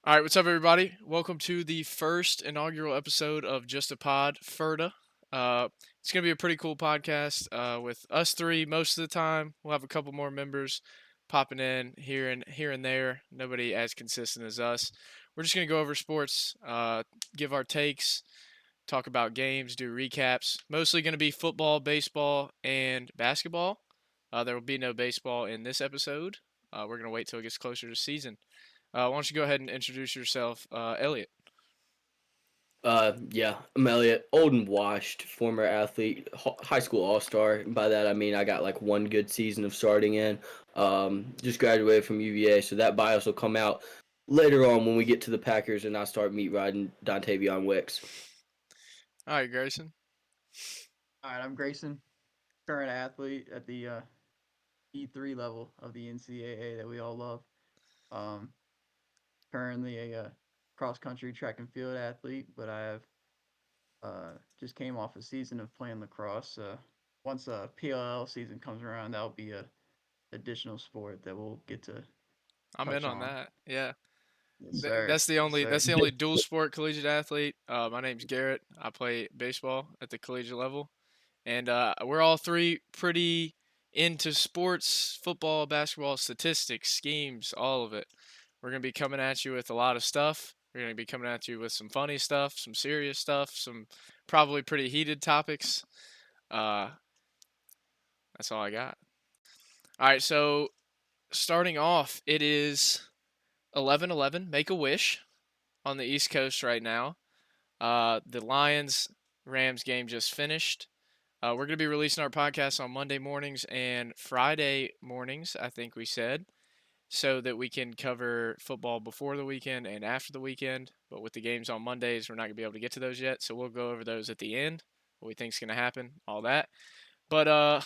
All right, what's up, everybody? Welcome to the first inaugural episode of Just a Pod, Ferda. It's gonna be a pretty cool podcast with us three most of the time. We'll have a couple more members popping in here and there. Nobody as consistent as us. We're just gonna go over sports, give our takes, talk about games, do recaps. Mostly gonna be football, baseball, and basketball. There will be no baseball in this episode. We're gonna wait till it gets closer to season. Why don't you go ahead and introduce yourself, Elliot? Yeah, I'm Elliot, old and washed, former athlete, high school all-star. And by that I mean I got like one good season of starting in. Just graduated from UVA, so that bios will come out later on when we get to the Packers and I start meat riding Dontavion Wicks. All right, Grayson. All right, I'm Grayson, current athlete at the E3 level of the NCAA that we all love. Um, Currently a cross country track and field athlete, but I have just came off a season of playing lacrosse. Once a PLL season comes around, that'll be a additional sport that we'll get to I'm in touch on on. that. Yeah, Yes, sir. that's the Yes, only sir. that's the only dual sport collegiate athlete. My name's Garrett. I play baseball at the collegiate level, and we're all three pretty into sports, football, basketball, statistics, schemes, all of it. We're gonna be coming at you with a lot of stuff. We're gonna be coming at you with some funny stuff, some serious stuff, some probably pretty heated topics. Uh, that's all I got. All right, so starting off, it is 11:11. Make a wish on the East Coast right now. The Lions Rams game just finished. We're going to be releasing our podcast on Monday mornings and Friday mornings, I think we said, so that we can cover football before the weekend and after the weekend. But with the games on Mondays, we're not going to be able to get to those yet. So we'll go over those at the end, what we think is going to happen, all that. But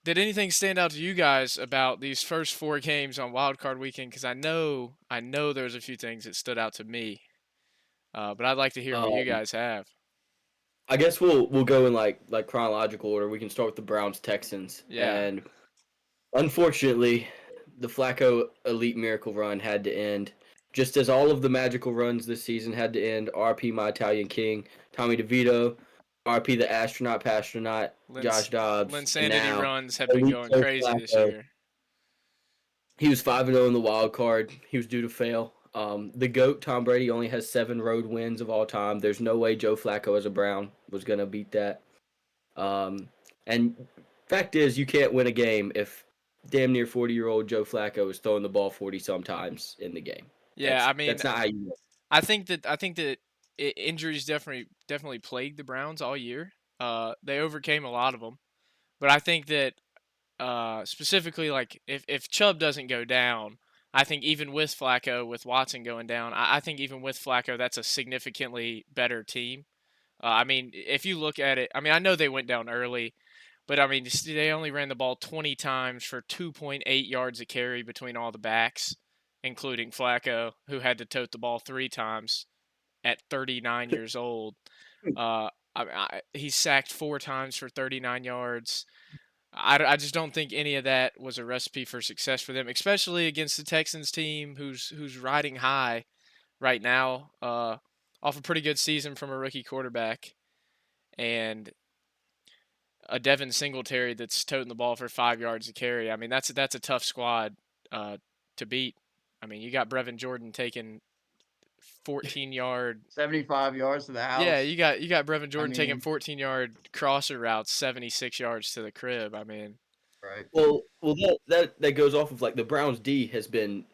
did anything stand out to you guys about these first four games on Wildcard weekend? Because I know there's a few things that stood out to me, but I'd like to hear what you Um, guys have. I guess we'll go in like chronological order. We can start with the Browns Texans, Yeah, and unfortunately, the Flacco Elite Miracle Run had to end. Just as all of the magical runs this season had to end, RP My Italian King, Tommy DeVito, RP the Astronaut Pastronaut, Josh Dobbs, and Linsanity now runs have been Elite going Joe crazy this Flacco. year. He was 5-0 in the wild card. He was due to fail. The GOAT, Tom Brady, only has 7 road wins of all time. There's no way Joe Flacco as a Brown was going to beat that. And fact is, you can't win a game if damn near 40-year-old Joe Flacco is throwing the ball 40 sometimes in the game. Yeah, That's I mean, that's not how you win. I think that injuries definitely plagued the Browns all year. They overcame a lot of them, but I think that specifically, like if Chubb doesn't go down, I think even with Flacco, with Watson going down, I think even with Flacco, that's a significantly better team. I mean, if you look at it, I mean, I know they went down early, but I mean, they only ran the ball 20 times for 2.8 yards a carry between all the backs, including Flacco, who had to tote the ball 3 times at 39 years old. He sacked 4 times for 39 yards. I just don't think any of that was a recipe for success for them, especially against the Texans team who's riding high right now, off a pretty good season from a rookie quarterback and a Devin Singletary that's toting the ball for 5 yards a carry. I mean, that's a tough squad uh, to beat. I mean, you got Brevin Jordan taking 14-yard. 75 yards to the Yeah, house. you got Brevin I Jordan taking mean, 14-yard crosser routes, 76 yards to the crib. I mean, right. Well, that goes off of like the Browns D has been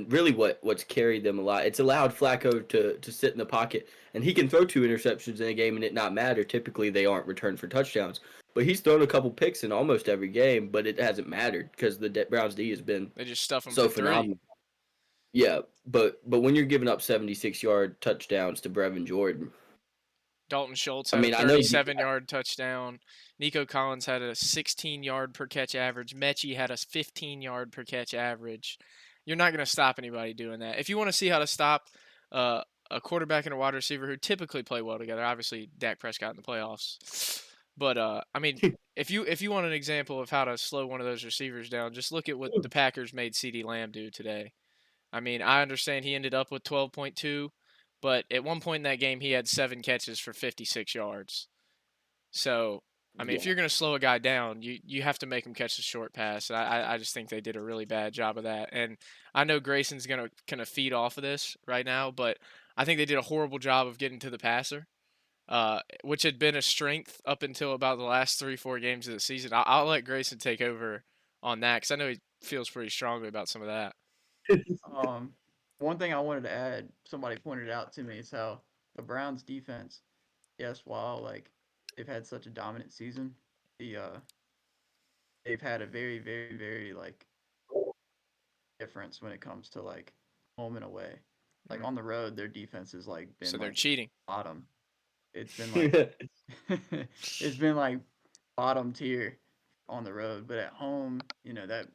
really what's carried them a lot. It's allowed Flacco to sit in the pocket, and he can throw 2 interceptions in a game and it not matter. Typically, they aren't returned for touchdowns, but he's thrown a couple picks in almost every game, but it hasn't mattered because the Browns D has been they just stuff him so for three. phenomenal. Yeah, but when you're giving up 76-yard touchdowns to Brevin Jordan, Dalton Schultz I had a mean, I know 37-yard touchdown. Nico Collins had a 16-yard per catch average. Mechie had a 15-yard per catch average. You're not going to stop anybody doing that. If you want to see how to stop uh, a quarterback and a wide receiver who typically play well together, obviously Dak Prescott in the playoffs. But I mean, if you want an example of how to slow one of those receivers down, just look at what the Packers made CeeDee Lamb do today. I mean, I understand he ended up with 12.2, but at one point in that game, he had 7 catches for 56 yards. So, I mean, if Yeah. you're going to slow a guy down, you have to make him catch the short pass. I just think they did a really bad job of that. And I know Grayson's going to kind of feed off of this right now, but I think they did a horrible job of getting to the passer, which had been a strength up until about the last 3-4 games of the season. I'll let Grayson take over on that because I know he feels pretty strongly about some of that. Um, One thing I wanted to add, somebody pointed out to me, is how the Browns defense, yes, while like they've had such a dominant season, they've had a very, very, very like difference when it comes to like home and away. Like Mhm. on the road, their defense has like So been they're like cheating. bottom. It's been like it's been like bottom tier on the road, but at home, that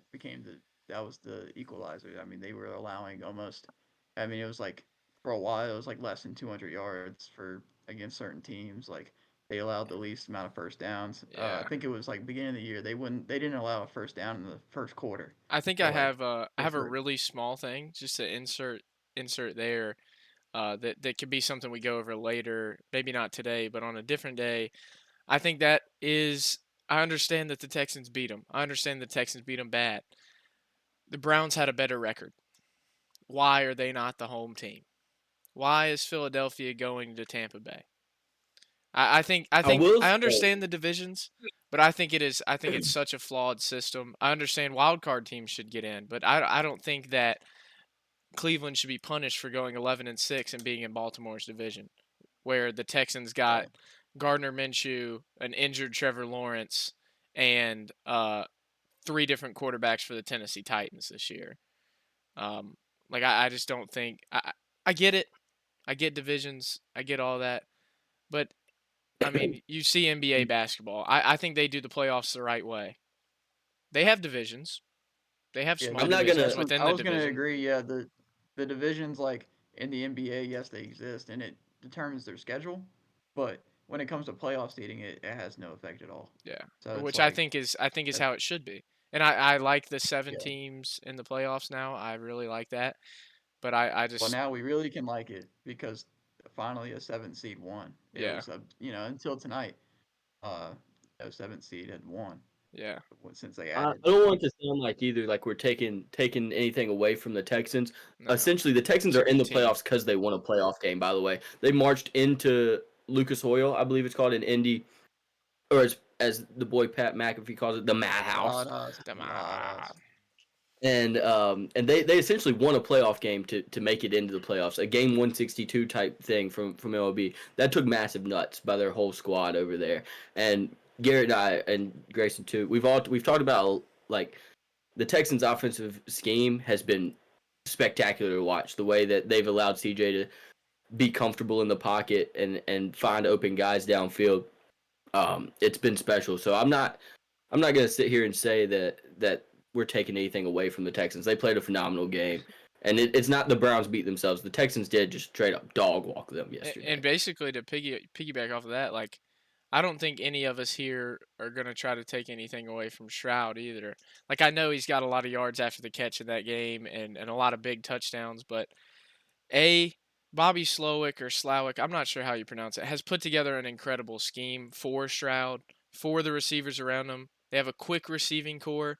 was the equalizer. I mean, they were allowing almost. I mean, it was like for a while, it was like less than 200 yards for against certain teams. Like they allowed the least amount of first downs. I Yeah. think it was like beginning of the year they didn't allow a first down in the first quarter I think for like I the have a first. really small thing just to insert there that could be something we go over later, maybe not today, but on a different day. I think that is. I understand that the Texans beat them. I understand the Texans beat them bad. The Browns had a better record. Why are they not the home team? Why is Philadelphia going to Tampa Bay? I I think will I say, understand the divisions, but I think it is I think it's such a flawed system. I understand wild card teams should get in, but I don't think that Cleveland should be punished for going 11-6 and being in Baltimore's division, where the Texans got Right. Gardner Minshew, an injured Trevor Lawrence, and 3 different quarterbacks for the Tennessee Titans this year. Um, like I just don't think I get it. I get divisions. I get all that, but I mean, you see NBA basketball. I think they do the playoffs the right way. They have divisions. They have Yeah, I'm small not divisions gonna. within I the was gonna division. agree. Yeah, the divisions like in the NBA, yes, they exist, and it determines their schedule. But when it comes to playoff seeding, it has no effect at all. Yeah, So it's which like, I think is uh, how it should be. And I like the seven yeah. teams in the playoffs now. I really like that. But I Well, just now we really can like it because finally a seventh seed won. It yeah was until tonight, no seventh seed had won yeah since they I added. don't want it to sound like either like we're taking anything away from the Texans. no, Essentially, the Texans it's a are in good the team. playoffs because they won a playoff game. By the way, they marched into Lucas Oil, I believe it's called in Indy, or as the boy Pat McAfee calls it, the Madhouse. Loud Come us. on. And they essentially won a playoff game to make it into the playoffs, a game 162 type thing from MLB. That took massive nuts by their whole squad over there. And Garrett and I and Grayson too. We've talked about like the Texans' offensive scheme has been spectacular to watch. The way that they've allowed CJ to be comfortable in the pocket and find open guys downfield. It's been special. So I'm not gonna sit here and say that we're taking anything away from the Texans. They played a phenomenal game, and it's not the Browns beat themselves. The Texans did just straight up dog walk them And yesterday. basically to piggyback off of that, like I don't think any of us here are gonna try to take anything away from Shroud either. Like I know he's got a lot of yards after the catch in that game and a lot of big touchdowns, but A Bobby Slowick or Slowick, I'm not sure how you pronounce it, has put together an incredible scheme for Stroud, for the receivers around him. They have a quick receiving core.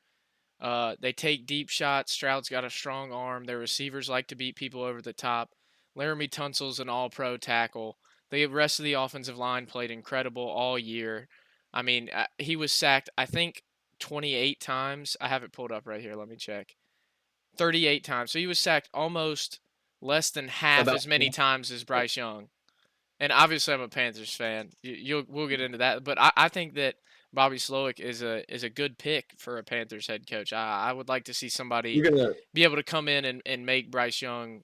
They take deep shots. Stroud's got a strong arm. Their receivers like to beat people over the top. Laramie Tunsil's an all-pro tackle. The rest of the offensive line played incredible all year. I mean, he was sacked, I think, 28 times. I have it pulled up right here. Let me check. 38 times. So he was sacked almost less than half About as many times as Bryce Young. And obviously, I'm a Panthers fan. We'll get into that, but I think that Bobby Slowick is a good pick for a Panthers head coach. I would like to see somebody you're gonna be able to come in and make Bryce Young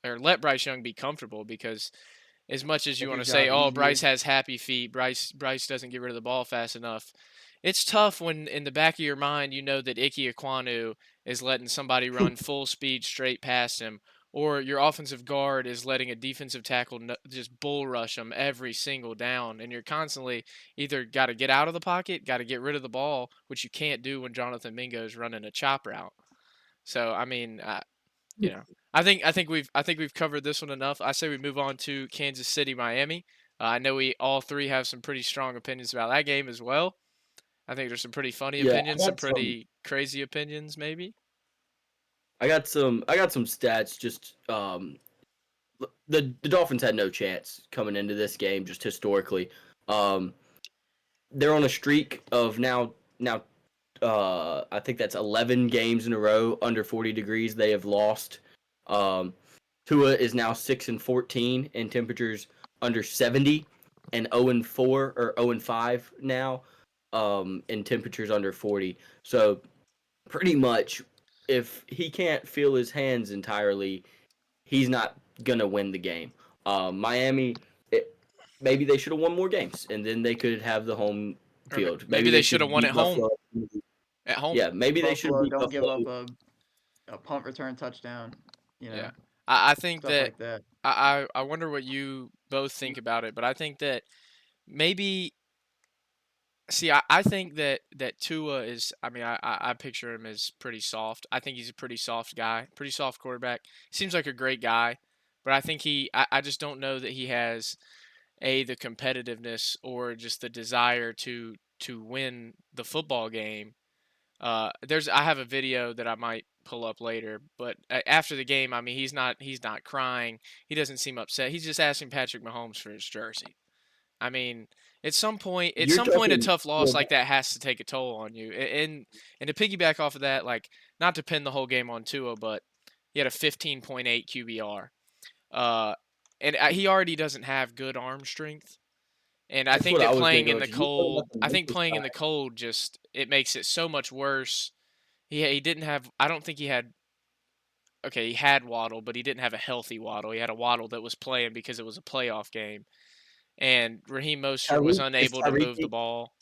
or let Bryce Young be comfortable because as much as you Make want to his say, job oh, Bryce easier. has happy feet, Bryce doesn't get rid of the ball fast enough. It's tough when in the back of your mind you know that Ike Ekwonu is letting somebody run full speed straight past him, or your offensive guard is letting a defensive tackle just bull rush them every single down, and you're constantly either got to get out of the pocket, got to get rid of the ball, which you can't do when Jonathan Mingo is running a chop route. So I mean, I think we've covered this one enough. I say we move on to Kansas City, Miami. I know we all three have some pretty strong opinions about that game as well. I think there's some pretty funny Yeah, opinions, some pretty crazy opinions, maybe. I got some stats. Just the Dolphins had no chance coming into this game. Just historically, um, they're on a streak of now I think that's 11 games in a row under 40 degrees they have lost. Um, Tua is now 6-14 in temperatures under 70, and 0-4 or 0-5 now in temperatures under 40. So pretty much, if he can't feel his hands entirely, he's not gonna win the game. Miami, maybe they should have won more games, and then they could have the home Or field. maybe Maybe they they should have should won at beat home. Buffalo. At home. Yeah, maybe they should Buffalo beat don't give Buffalo. up a punt return touchdown. You know, Yeah. I think stuff that like that. I wonder what you both think about it, but I think that maybe see I think that Tua is I mean I picture him as pretty soft. I think he's a pretty soft guy, pretty soft quarterback. Seems like a great guy, but I think I just don't know that he has the competitiveness or just the desire to win the football game. I have a video that I might pull up later, but after the game, I mean, he's not crying. He doesn't seem upset. He's just asking Patrick Mahomes for his jersey. I mean, at You're some point, a talking. tough loss like that has to take a toll on you. And to piggyback off of that, like not to pin the whole game on Tua, but he had a 15.8 QBR. Uh, and he already doesn't have good arm strength. And I That's think what that I was playing gonna in go the to. You talking cold, about the I think mental playing in the side. cold just it makes it so much worse. He didn't have. I don't think he had. Okay, he had Waddle, but he didn't have a healthy Waddle. He had a Waddle that was playing because it was a playoff game, and Raheem Mostert was Tyreek is unable to move the Tyreek ball.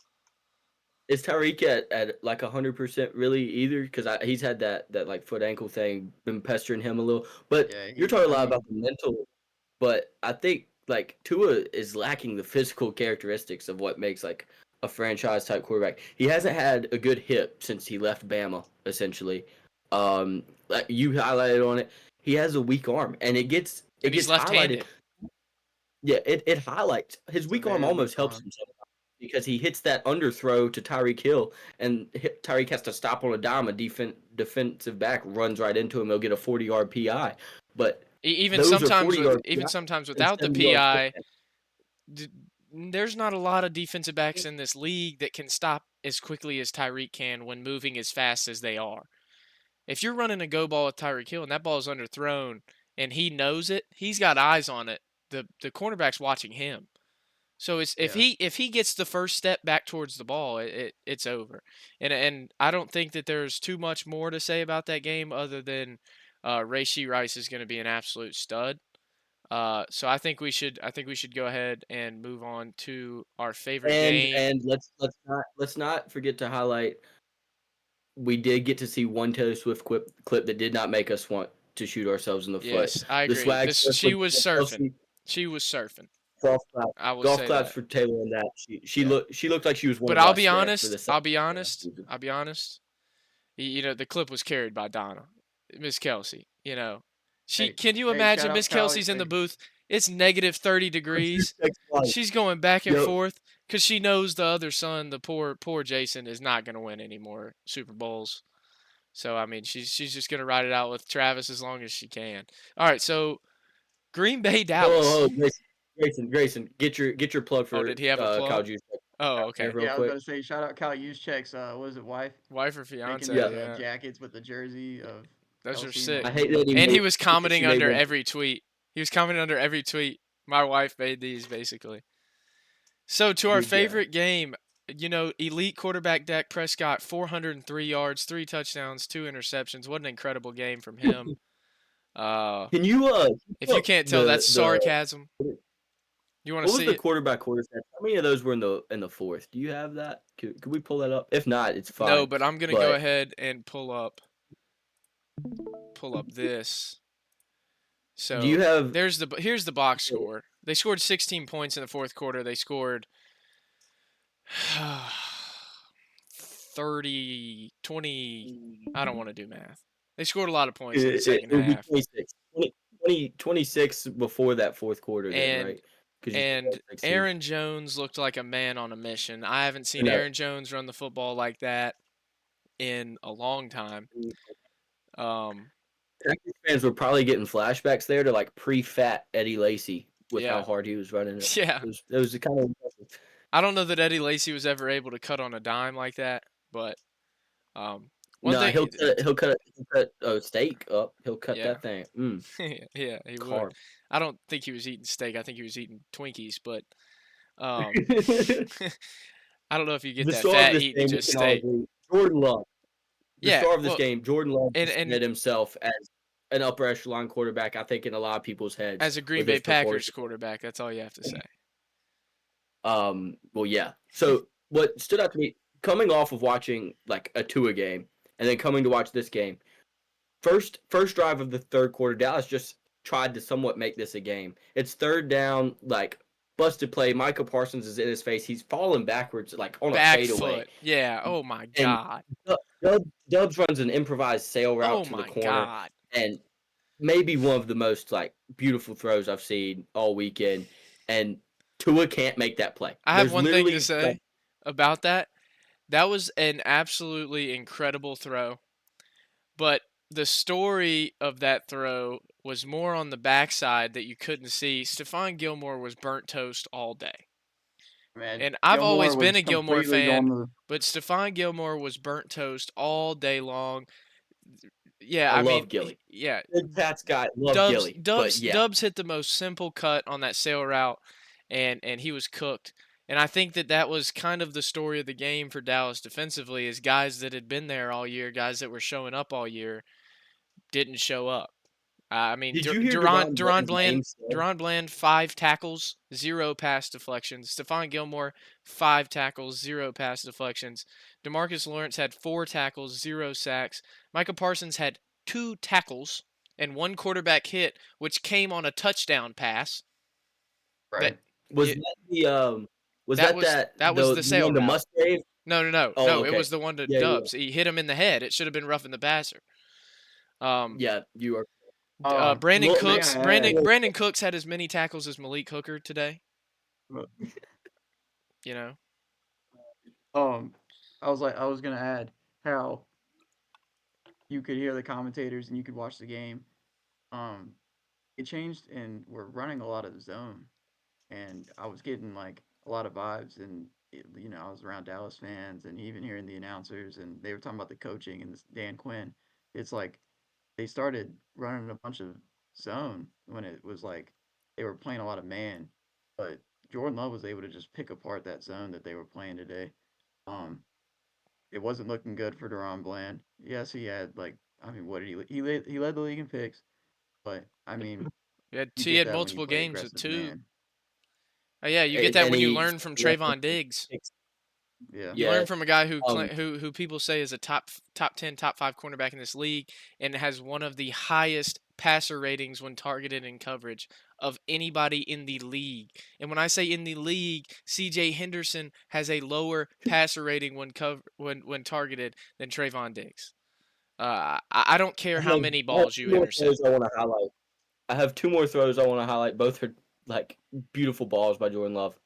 is Tyreek at like 100% really either? Because he's had that like foot ankle thing been pestering him a little. But Yeah, you're he. talking a I lot mean, about the mental. But I think like Tua is lacking the physical characteristics of what makes like a franchise type quarterback. He hasn't had a good hip since he left Bama, essentially. Like you highlighted on it, he has a weak arm, and it And he's gets highlighted. left-handed. Yeah, it highlights his it's a weak arm very weak almost helps arm. him sometimes because he hits that underthrow to Tyreek Hill, and Tyreek has to stop on a dime. A defensive back runs right into him. He'll get a 40-yard PI, but Even those are sometimes 40-yard even PI sometimes and without the 70-yard PI, touchdowns. there's not a lot of defensive backs in this league that can stop as quickly as Tyreek can when moving as fast as they are. If you're running a go ball with Tyreek Hill and that ball is underthrown and he knows it, he's got eyes on it. The cornerback's watching him. So Yeah, if he gets the first step back towards the ball, it's over. And I don't think that there's too much more to say about that game other than Rashee Rice is going to be an absolute stud. So I think we should go ahead and move on to our favorite game. And let's not forget to highlight we did get to see one Taylor Swift clip that did not make us want to shoot ourselves in the foot. Yes, I The agree. swag This stuff she with was surfing. Kelsey, She was surfing. golf clap, I will golf say claps that. for Taylor on that. Yeah. She looked like she was one But of us there for the I'll second be half of the honest. season. I'll be honest. You know, the clip was carried by Donna, Miss Kelsey. You know, hey, can you hey, shout imagine out Miss Cal. Kelsey's in the Hey, booth? It's negative 30 degrees. She's going back and Yo, forth because she knows the other son, the poor Jason, is not going to win any more Super Bowls. So I mean, she's just going to ride it out with Travis as long as she can. All right, so Green Bay, Dallas. hold on, Grayson, get your plug Oh, for did he have a Kyle plug? Juice Oh, out there okay. real yeah, I was quick. gonna say shout out Cal Use checks. What was it, wife? Wife or Making fiance? Yeah, those Yeah, jackets with the jersey of those are Kelsey and sick. I hate that Mahomes. And he was she commenting made under one. every tweet. He was commenting under every tweet. My wife made these basically. So to our Good guy. favorite game, you know, elite quarterback Dak Prescott, 403 yards, 3 touchdowns, 2 interceptions. What an incredible game from him. Uh, Can you if pull you up can't tell, that's the sarcasm. You want to what was see the it? quarterback quarter stats? How many of those were in the fourth? Do you have that? Could we pull that up? If not, it's No, fine. but I'm gonna go But ahead and pull up this. do you So have here's the box score. They scored 16 points in the fourth quarter. They scored 30, 20. I don't want to do math. They scored a lot of points in the It second would be half. 26 before that fourth quarter then, And right? Because you still and have 16. Aaron Jones looked like a man on a mission. I haven't seen No, Aaron Jones run the football like that in a long time. Um, Packers fans were probably getting flashbacks there to like pre-fat Eddie Lacy with how yeah, hard he was running it. yeah. It was kind of impressive. I don't know that Eddie Lacy was ever able to cut on a dime like that, but one No, thing, he'll cut a steak up. He'll cut yeah, that thing. yeah, he would. Carb. I don't think he was eating steak. I think he was eating Twinkies, but um, I don't know if you get The that star of fat this eating game, we just can all steak. agree, Jordan Love. The Yeah, star of this well, game, Jordan Love, and cemented himself as an upper echelon quarterback. I think in a lot of people's heads as a Green with Bay his performance. Packers quarterback, that's all you have to say. Well, yeah. So what stood out to me coming off of watching like a Tua game and then coming to watch this game, first drive of the third quarter, Dallas just tried to somewhat make this a game. It's third down, like busted play. Micah Parsons is in his face. He's falling backwards, like on a Back fadeaway. foot. Yeah. Oh my And God. Dubs runs an improvised sail route Oh to the my corner, God. and maybe one of the most like beautiful throws I've seen all weekend. And Tua can't make that play. I have There's one thing to literally like, say about that. That was an absolutely incredible throw. But the story of that throw was more on the backside that you couldn't see. Stephon Gilmore was burnt toast all day. Man, And I've Gilmore always been was a Gilmore completely going fan, to but Stephon Gilmore was burnt toast all day long. Yeah, I I love mean, Gilly. yeah, Big Pat's guy, love Dubs Gilly, but Dubs yeah, Dubs hit the most simple cut on that sail route, and he was cooked. And I think that that was kind of the story of the game for Dallas defensively, is guys that had been there all year, guys that were showing up all year, didn't show up. I mean, did you hear Deron Duron Bland's Bland, name said? Duron Bland, 5 tackles, 0 pass deflections. Stephon Gilmore, 5 tackles, 0 pass deflections. Demarcus Lawrence had 4 tackles, 0 sacks. Micah Parsons had 2 tackles and 1 quarterback hit, which came on a touchdown pass. That right. Was yeah, that the was that that was that that was the the the sail one to route. Musgrave? No, no, no, Oh, no. It okay. was the one to Yeah, yeah, Dubs. He hit him in the head. It should have been roughing the passer. Um, yeah. You are. Brandon May Cooks. I add? Brandon Cooks had as many tackles as Malik Hooker today. You know. Um, I was gonna add how you could hear the commentators and you could watch the game. Um, it changed and we're running a lot of zone, and I was getting like a lot of vibes, and I was around Dallas fans and even hearing the announcers, and they were talking about the coaching and this Dan Quinn. It's like they started running a bunch of zone when it was like they were playing a lot of man, but Jordan Love was able to just pick apart that zone that they were playing today. Um, it wasn't looking good for Deron Bland. Yes, he had like I mean, what did he led the league in picks, but I mean, you He get had that when you multiple play games with aggressive 2. man. Oh yeah, you get that And when you he learn from left Trayvon Diggs. Yeah. You yeah. learn from a guy Um, who people say is a top 10, top 5 cornerback in this league, and has one of the highest passer ratings when targeted in coverage of anybody in the league. And when I say in the league, C.J. Henderson has a lower passer rating when targeted than Trayvon Diggs. I don't care how many I have balls two you more intercept. throws I want to highlight. I have two more throws I want to highlight. Both are like beautiful balls by Jordan Love.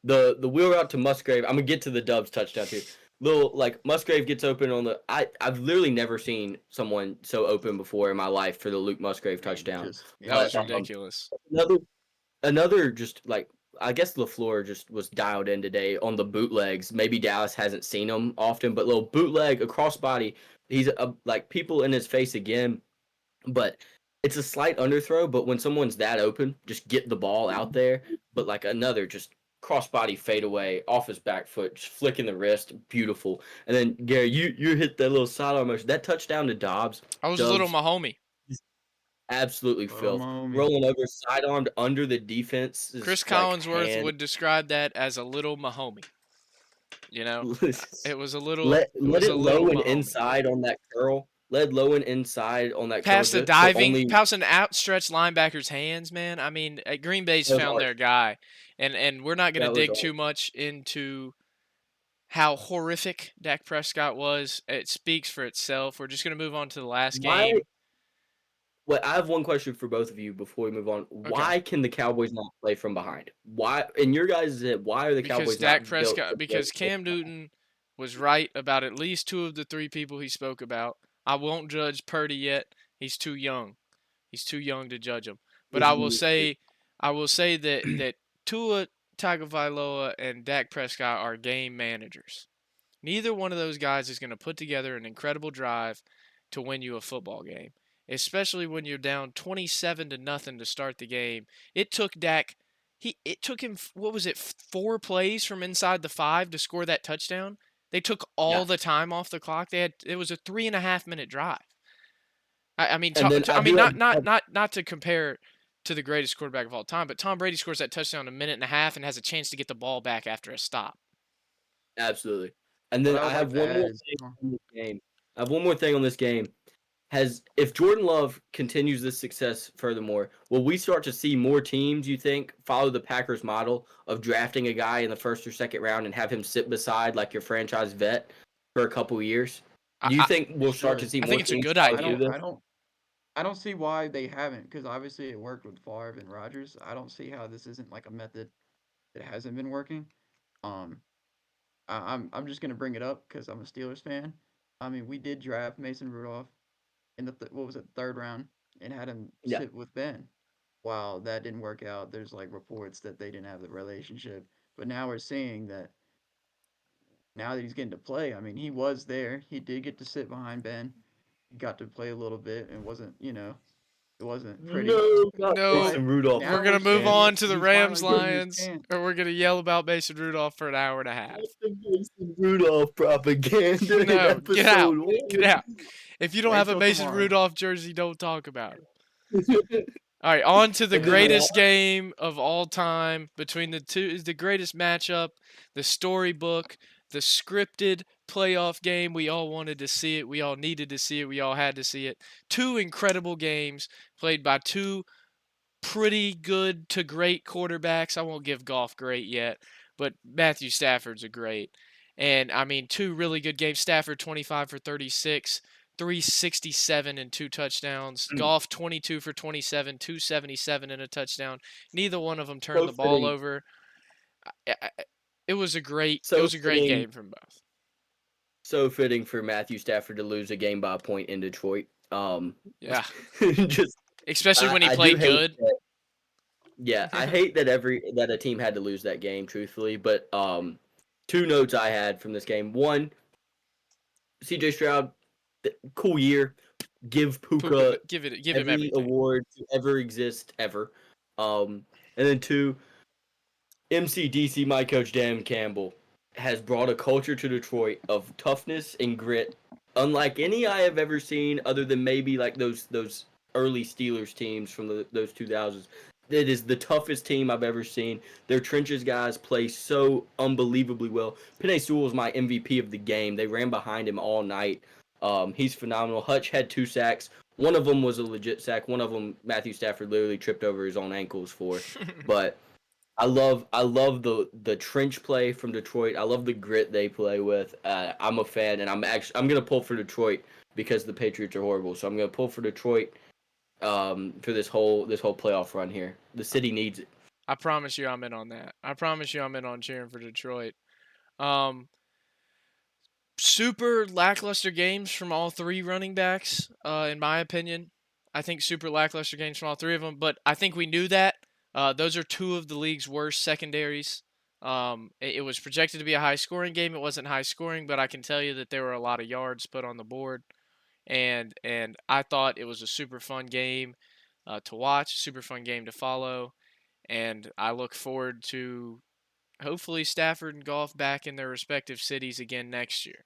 The wheel route to Musgrave. I'm gonna get to the Dubs touchdown too. Little like Musgrave gets open on the. I've literally never seen someone so open before in my life for the Luke Musgrave I mean, touchdown. just That was But insane. ridiculous. another just like I guess LaFleur just was dialed in today on the bootlegs. Maybe Dallas hasn't seen them often, but little bootleg across body. He's like people in his face again, but it's a slight underthrow. But when someone's that open, just get the ball out there. But like another just crossbody fadeaway off his back foot, just flicking the wrist, beautiful. And then Gary, you hit that little sidearm motion. That touchdown to Dobbs, I was a little Dubs, Mahomie. absolutely Little filth. homie. Rolling over, sidearmed under the defense's Chris like Collinsworth hand. would describe that as a little Mahomie. You know, it was a little Let it low and Mahomie. inside on that curl. Let low and inside on that curl Past the just to only past an outstretched linebacker's hands, man. I mean, Green Bay's that was found art. their guy, and we're not going to That was dig art. too much into how horrific Dak Prescott was. It speaks for itself. We're just gonna move on to the last Why? game. Well, I have one question for both of you before we move on. Okay. Why can the Cowboys not play from behind? Why, in your guys' head, why are the Because Cowboys Dak not built to Prescott, play because from Cam behind? Newton was right about at least two of the three people he spoke about. I won't judge Purdy yet. He's too young. He's too young to judge him. But This year? I will say that Tua Tagovailoa and Dak Prescott are game managers. Neither one of those guys is going to put together an incredible drive to win you a football game, especially when you're down 27 to nothing to start the game. It took Dak it took him, what was it, 4 plays from inside the 5 to score that touchdown. They took all Yeah. the time off the clock. It was a 3.5 minute drive. I mean, And then I I mean, do not to compare to the greatest quarterback of all time, but Tom Brady scores that touchdown in a minute and a half and has a chance to get the ball back after a stop. absolutely. And What then I I would like have to one more add is, thing on this game. I have one more thing on this game. If Jordan Love continues this success furthermore, will we start to see more teams, you think, follow the Packers model of drafting a guy in the first or second round and have him sit beside like your franchise vet for a couple years? I, Do you I, think we'll start to should. see I more think it's a teams good try to I do idea. don't this? I don't I don't see why they haven't, because obviously it worked with Favre and Rodgers. I don't see how this isn't like a method that hasn't been working. Um, I'm just gonna bring it up because I'm a Steelers fan. I mean, we did draft Mason Rudolph in the what was it, third round, and had him Yeah. sit with Ben. While that didn't work out, there's like reports that they didn't have the relationship. But now we're seeing that now that he's getting to play, I mean, he was there. He did get to sit behind Ben. He got to play a little bit and wasn't, it wasn't pretty. No, not No, Mason But Rudolph. we're now gonna we're move seeing on it. to the He's Rams finally getting his Lions, chance. or we're gonna yell about Mason Rudolph for an hour and a Not half. the Mason Rudolph propaganda in No, get out, episode get out. If you don't Wait have a till Mason tomorrow. Rudolph jersey, don't talk about it. 1. All right, on to the And then greatest game of all time between the two is the greatest matchup, the storybook, the scripted playoff game. We all wanted to see it. We all needed to see it. We all had to see it. Two incredible games played by two pretty good to great quarterbacks. I won't give Goff great yet, but Matthew Stafford's a great. And I mean, two really good games. Stafford 25 for 36, 367 and two touchdowns. Goff 22 for 27, 277 and a touchdown. Neither one of them turned so the ball fitting, over. It was a so great fitting, game from both. so fitting for Matthew Stafford to lose a game by a point in Detroit. Yeah, Just especially when he I do played hate good. that. Yeah, I hate that that a team had to lose that game, truthfully. But two notes I had from this game. One, CJ Stroud, cool year. Give Puka Give him every everything. award to ever exist ever. And then two, MCDC, my coach Dan Campbell, has brought a culture to Detroit of toughness and grit, unlike any I have ever seen, other than maybe like those early Steelers teams from those 2000s. It is the toughest team I've ever seen. Their trenches guys play so unbelievably well. Penei Sewell is my MVP of the game. They ran behind him all night. He's phenomenal. Hutch had 2 sacks. One of them was a legit sack. One of them Matthew Stafford literally tripped over his own ankles for. But I love the trench play from Detroit. I love the grit they play with. I'm a fan, and I'm gonna pull for Detroit because the Patriots are horrible. So I'm gonna pull for Detroit for this whole playoff run here. The city needs it. I promise you I'm in on that. I promise you I'm in on cheering for Detroit. Um, Super lackluster games from all three running backs, in my opinion. I think super lackluster games from all three of them, but I think we knew that. Those are two of the league's worst secondaries. It was projected to be a high scoring game. It wasn't high scoring, but I can tell you that there were a lot of yards put on the board, and I thought it was a super fun game to watch, super fun game to follow, and I look forward to hopefully Stafford and Goff back in their respective cities again next year.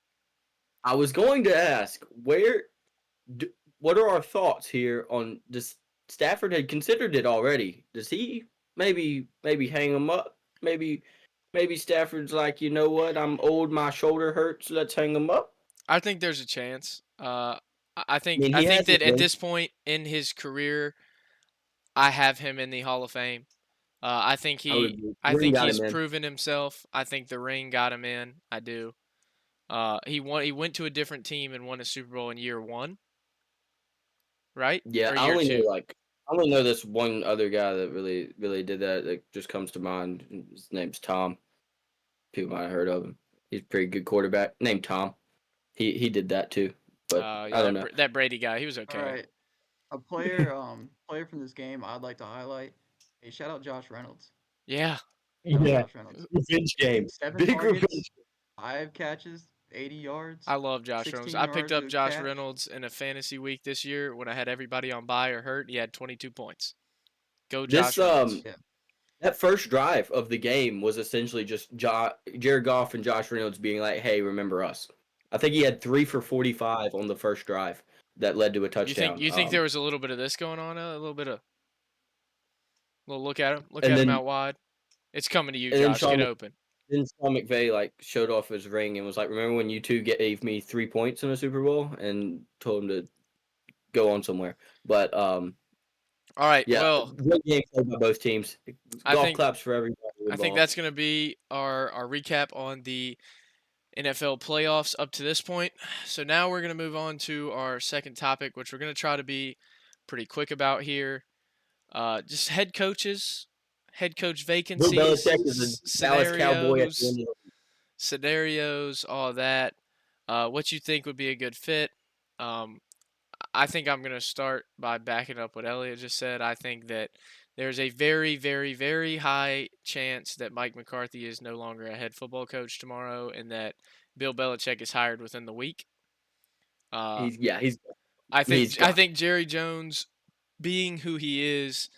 I was going to ask what are our thoughts here on this? Stafford had considered it already. Does he maybe hang him up? Maybe Stafford's like, you know what? I'm old. My shoulder hurts. Let's hang him up. I think there's a chance. I mean, I he think has that it. at this point in his career, I have him in the Hall of Fame. I think I would he agree. I Ring think got he's him in. proven himself. I think the ring got him in. I do. He went to a different team and won a Super Bowl in year 1, right? Yeah, Or year 2. I only know this one other guy that really did that. That just comes to mind. His name's Tom. People might have heard of him. He's a pretty good quarterback. Named Tom. He did that too. But I Yeah, don't know. that Brady guy, he was All okay. right, player from this game I'd like to highlight. Hey, shout out Josh Reynolds. Yeah. Love Yeah, Josh Reynolds. revenge game. 7 Big targets, revenge. 5 catches, 80 yards, I love Josh Reynolds. 16 I picked yards up a Josh catch. Reynolds in a fantasy week this year when I had everybody on bye or hurt. He had 22 points. Go This Josh Reynolds. Yeah, that first drive of the game was essentially just Jared Goff and Josh Reynolds being like, "Hey, remember us." I think he had 3 for 45 on the first drive that led to a touchdown. You think there was a little bit of this going on? A little bit of little look at him. Look And at him then out wide. It's coming to you, and then Josh. Get open. Sean McVay like showed off his ring and was like, "Remember when you two gave me 3 points in a Super Bowl?" And told him to go on somewhere. But All right. yeah, Well, great game played by both teams. I Golf think claps for everybody I think involved. that's going to be our recap on the NFL playoffs up to this point. So now we're going to move on to our second topic, which we're going to try to be pretty quick about here. Just head coach Bill vacancies, Belichick is a Dallas Cowboy at the end of scenarios, all that. What you think would be a good fit? Um, I think I'm going to start by backing up what Elliot just said. I think that there's a very, very, very high chance that Mike McCarthy is no longer a head football coach tomorrow and that Bill Belichick is hired within the week. Uh, he's I gone. think Jerry Jones, being who he is,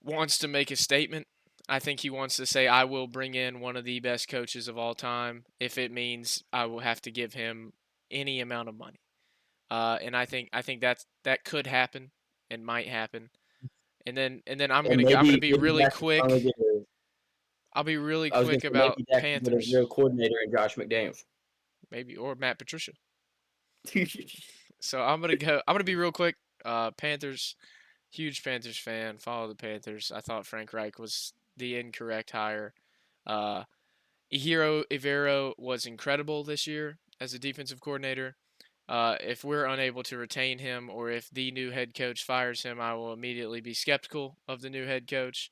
wants to make a statement. I think he wants to say, I will bring in one of the best coaches of all time if it means I will have to give him any amount of money. And I think that could happen and might happen. And then And I'm gonna be maybe really Dak can finally quick. get a, I'll be really I was gonna quick say about maybe Dak can get a Panthers, real coordinator in Josh McDaniels. maybe, or Matt Patricia. So I'm gonna be real quick. Panthers, huge Panthers fan. Follow the Panthers. I thought Frank Reich was the incorrect hire. Uh, Ihiro Ivero was incredible this year as a defensive coordinator. If we're unable to retain him or if the new head coach fires him, I will immediately be skeptical of the new head coach.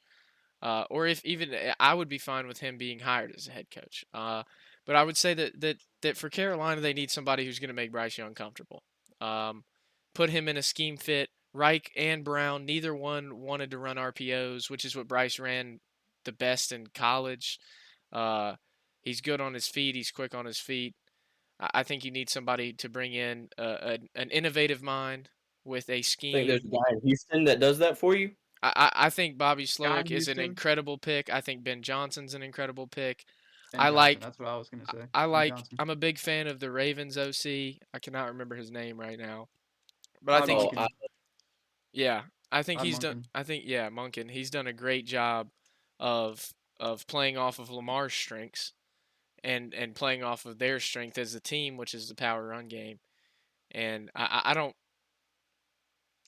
Or if even I would be fine with him being hired as a head coach. But I would say that for Carolina, they need somebody who's going to make Bryce Young comfortable. Um, put him in a scheme fit. Reich and Brown, neither one wanted to run RPOs, which is what Bryce ran the best in college. Uh, he's good on his feet. He's quick on his feet. I think you need somebody to bring in an innovative mind with a I think there's scheme. a guy in Houston that does that for you. I think Bobby guy in Slowick is an Houston, incredible pick. I think Ben Johnson's an incredible pick. Ben I Johnson. like That's what I was gonna say. I Ben like Johnson. I'm a big fan of the Ravens OC. I cannot remember his name right now. But I Todd think Oh, Monken. yeah, I think Todd he's done Monken. I think yeah, Monken, he's done a great job of playing off of Lamar's strengths and playing off of their strength as a team, which is the power run game. And I don't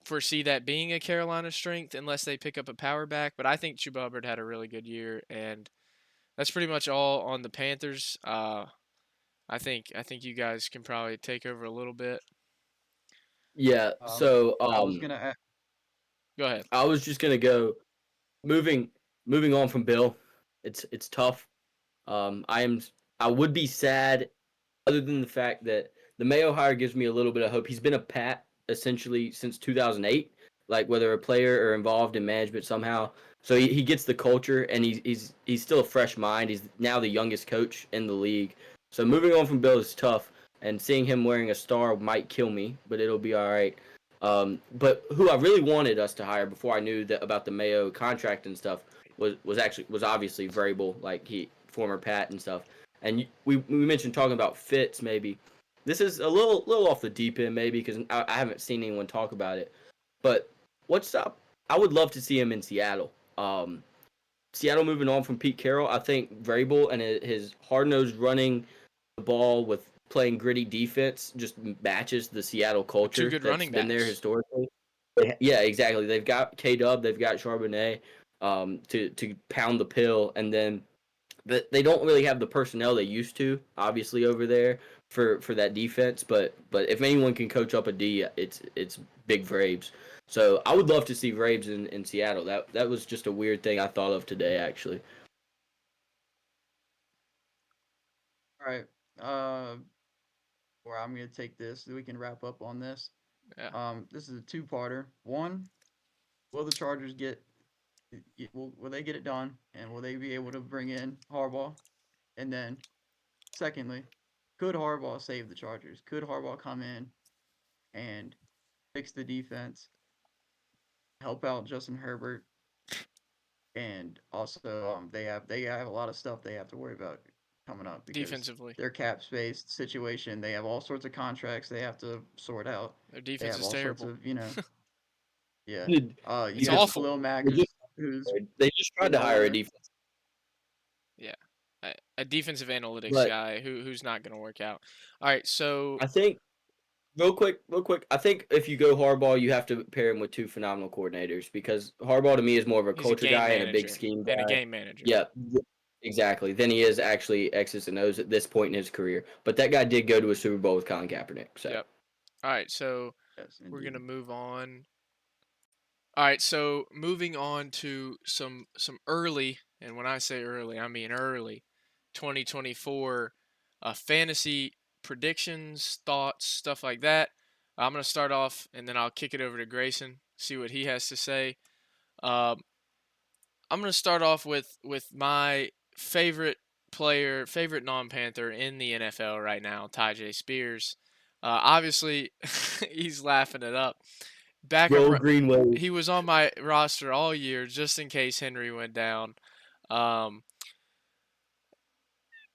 foresee that being a Carolina strength unless they pick up a power back. But I think Chuba Hubbard had a really good year, and that's pretty much all on the Panthers. I think you guys can probably take over a little bit. yeah. So I was gonna. Go ahead. I was just gonna go moving moving on from Bill. It's tough. I am I would be sad, other than the fact that the Mayo hire gives me a little bit of hope. He's been a Pat essentially since 2008, like whether a player or involved in management somehow. So he gets the culture, and he's still a fresh mind. He's now the youngest coach in the league. So moving on from Bill is tough, and seeing him wearing a star might kill me, but it'll be all right. But who I really wanted us to hire before I knew that about the Mayo contract and stuff was obviously Vrabel, like he former Pat and stuff. And we mentioned talking about fits maybe. This is a little off the deep end maybe because I haven't seen anyone talk about it. But what's up? I would love to see him in Seattle. Seattle moving on from Pete Carroll. I think Vrabel and his hard nosed running the ball with playing gritty defense just matches the Seattle culture Two good that's running been there backs. historically. Yeah, exactly. They've got K Dub, they've got Charbonnet. to pound the pill, and then they don't really have the personnel they used to, obviously, over there for that defense. But if anyone can coach up a D, it's Big Vrabes. So I would love to see Vrabes in Seattle. That was just a weird thing I thought of today, actually. All right. Where I'm gonna take this, so we can wrap up on this. Yeah. This is a two-parter. One, will the Chargers will they get it done, and will they be able to bring in Harbaugh? And then, secondly, could Harbaugh save the Chargers? Could Harbaugh come in and fix the defense, help out Justin Herbert, and also they have a lot of stuff they have to worry about coming up because Defensively, their cap space situation. They have all sorts of contracts they have to sort out. their They defense have is all sorts terrible. of yeah. Did- You It's have awful. Khalil Mack They just, who's they just tried getting to hire a older. defense, Yeah, a defensive analytics but guy who's not going to work out. All right, so I think real quick. I think if you go Harbaugh, you have to pair him with two phenomenal coordinators because Harbaugh to me is more of a he's a culture game guy and a big manager scheme and a guy. game manager. Yeah, exactly. Then he is actually X's and O's at this point in his career. But that guy did go to a Super Bowl with Colin Kaepernick. So Yep. All right, so Yes, we're indeed. gonna move on. All right, so moving on to some early, and when I say early, I mean early, 2024 fantasy predictions, thoughts, stuff like that. I'm gonna start off, and then I'll kick it over to Grayson, see what he has to say. Um, I'm gonna start off with my favorite player, favorite non-Panther in the NFL right now, Tyjae Spears. Obviously, he's laughing it up. Will Greenway. He was on my roster all year just in case Henry went down. Um,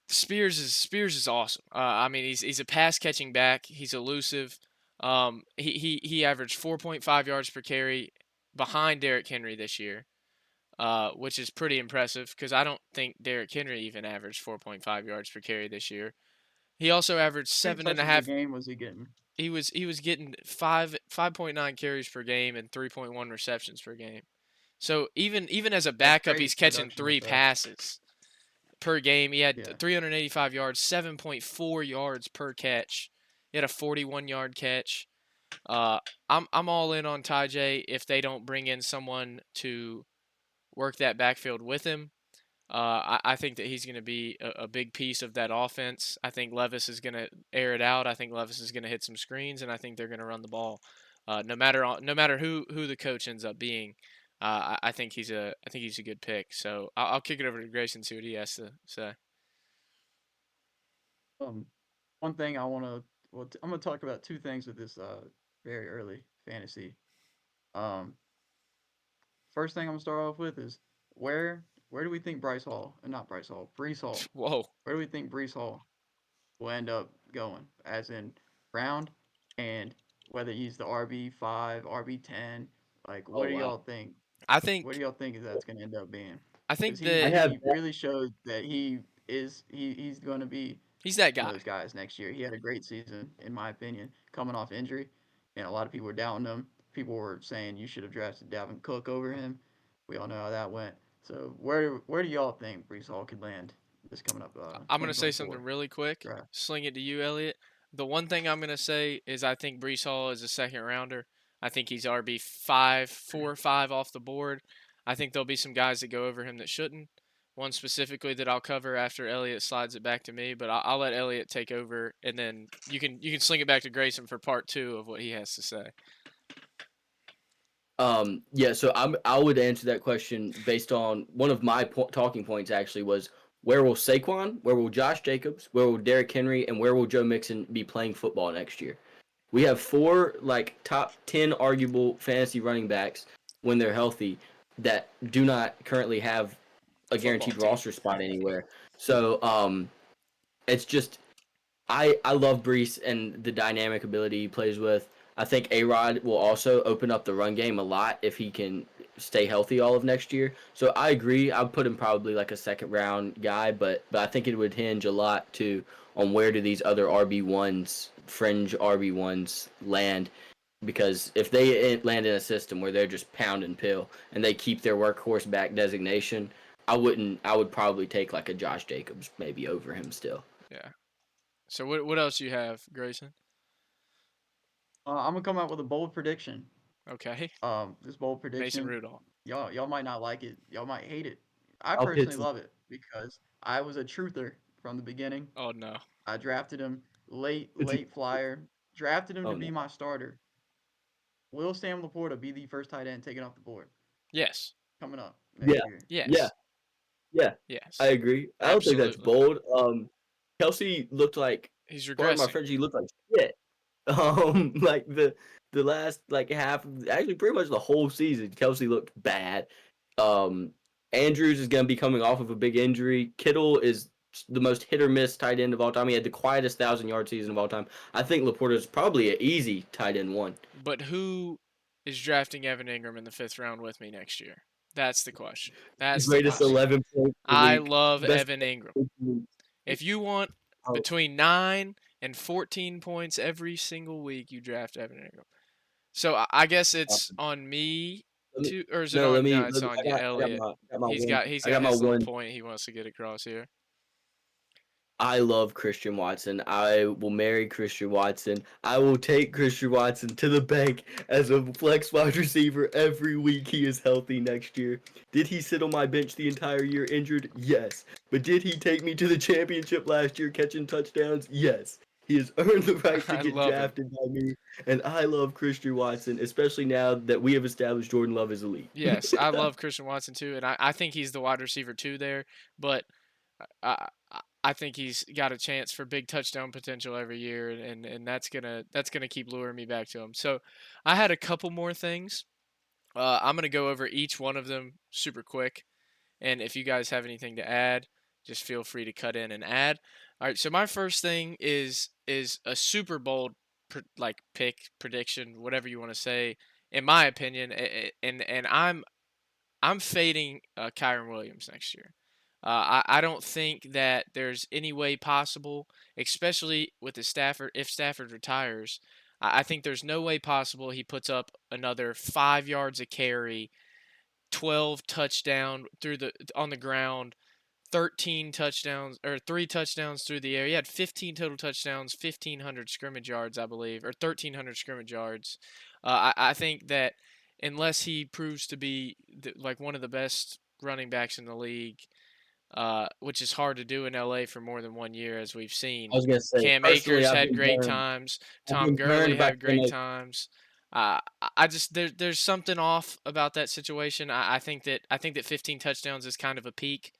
Spears is awesome. I mean, he's a pass catching back. He's elusive. He averaged 4.5 yards per carry behind Derrick Henry this year, which is pretty impressive because I don't think Derrick Henry even averaged 4.5 yards per carry this year. He also averaged How many seven and a touches a half. game was he getting? He was getting 5.9 carries per game and 3.1 receptions per game. So even as a That's backup, he's great catching production three right there. passes per game. He had Yeah. 385 yards, 7.4 yards per catch. He had a 41-yard catch. Uh, I'm all in on Tyjae if they don't bring in someone to work that backfield with him. I think that he's going to be a big piece of that offense. I think Levis is going to air it out. I think Levis is going to hit some screens, and I think they're going to run the ball. No matter who the coach ends up being, I think he's a good pick. So I'll kick it over to Grayson, see what he has to say. Um, One thing I want to I'm gonna talk about two things with this very early fantasy. Um, First thing I'm gonna start off with is where do we think Brees Hall? Whoa, Where do we think Brees Hall will end up going? As in round, and whether he's the RB5, RB10. Like, Oh what do wow. y'all think? I What do think y'all think that's gonna end up being? I Because think he I that have he really showed that he's gonna be he's that one of guy. those guys next year. He had a great season, in my opinion, coming off injury, and a lot of people were doubting him. People were saying you should have drafted Dalvin Cook over him. We all know how that went. So where do y'all think Brees Hall could land this coming up I'm gonna say something 2024 really quick. draft? Sling it to you, Elliot. The one thing I'm gonna say is I think Brees Hall is a second rounder. I think he's RB 5, 4 or 5 off the board. I think there'll be some guys that go over him that shouldn't. One specifically that I'll cover after Elliot slides it back to me, but I'll let Elliot take over, and then you can sling it back to Grayson for part 2 of what he has to say. Yeah, so I would answer that question based on one of my talking points actually was where will Saquon, where will Josh Jacobs, where will Derrick Henry, and where will Joe Mixon be playing football next year? We have four like top 10 arguable fantasy running backs when they're healthy that do not currently have a Football guaranteed team. roster spot anywhere. So it's just I love Brees and the dynamic ability he plays with. I think A-Rod will also open up the run game a lot if he can stay healthy all of next year. So I agree. I'd put him probably like a second round guy, but I think it would hinge a lot too on where do these other RB1s, fringe RB1s land. because if they land in a system where they're just pound and pill and they keep their workhorse back designation, I wouldn't. I would probably take like a Josh Jacobs maybe over him still. Yeah. So what else you have, Grayson? I'm gonna come out with a bold prediction. Okay. This bold Mason prediction, Rudolph. y'all might not like it. Y'all might hate it. I I'll personally Pitts. love it because I was a truther from the beginning. Oh no. I drafted him It's, late flyer. Drafted him oh to no. be my starter. Will Sam Laporta be the first tight end taken off the board Yes. coming up Yeah, next year? yeah, Yes. yeah. I Yes. agree. I don't think that's Absolutely. bold. Kelsey looked like, He's pardon my regressing. French, he looked like shit. Like the last like half, actually pretty much the whole season, Kelsey looked bad. Um, Andrews is gonna be coming off of a big injury. Kittle is the most hit or miss tight end of all time. He had the quietest 1,000-yard season of all time. I think Laporta is probably an easy tight end one. But who is drafting Evan Ingram in the 5th round with me next year? That's the question. The That's the greatest question. 11 points per I week. love Best. Evan Ingram. If you want Oh, between 9 and 14 points every single week, you draft Evan Ingram. So I guess it's on me let me, to, or is it no, on? No, it's let me. on you, Elliot. I got my He's one. got he's I got got my his little one. point he wants to get across here. I love Christian Watson. I will marry Christian Watson. I will take Christian Watson to the bank as a flex wide receiver every week he is healthy next year. Did he sit on my bench the entire year injured? Yes. But did he take me to the championship last year catching touchdowns? Yes. He has earned the right to I get love him. drafted by me, and I love Christian Watson, especially now that we have established Jordan Love is elite. Yes, I love Christian Watson too, and I think he's the wide receiver too there. But I think he's got a chance for big touchdown potential every year, and that's gonna keep luring me back to him. So I had a couple more things. I'm gonna go over each one of them super quick, and if you guys have anything to add, just feel free to cut in and add. All right, so my first thing is a super bold like pick prediction, whatever you want to say. In my opinion, and I'm fading Kyron Williams next year. I don't think that there's any way possible, especially with the Stafford. If Stafford retires, I think there's no way possible he puts up another 5 yards a carry, 12 touchdown through the on the ground, 13 touchdowns or 3 touchdowns through the air. He had 15 total touchdowns, 1,500 scrimmage yards, I believe, or 1,300 scrimmage yards. I think that unless he proves to be like one of the best running backs in the league, which is hard to do in LA for more than 1 year, as we've I seen. was gonna say, Cam personally, Akers had great times. I've Tom been Gurley burned by had great times. I just there's something off about that situation. I think that 15 touchdowns is kind of a peak.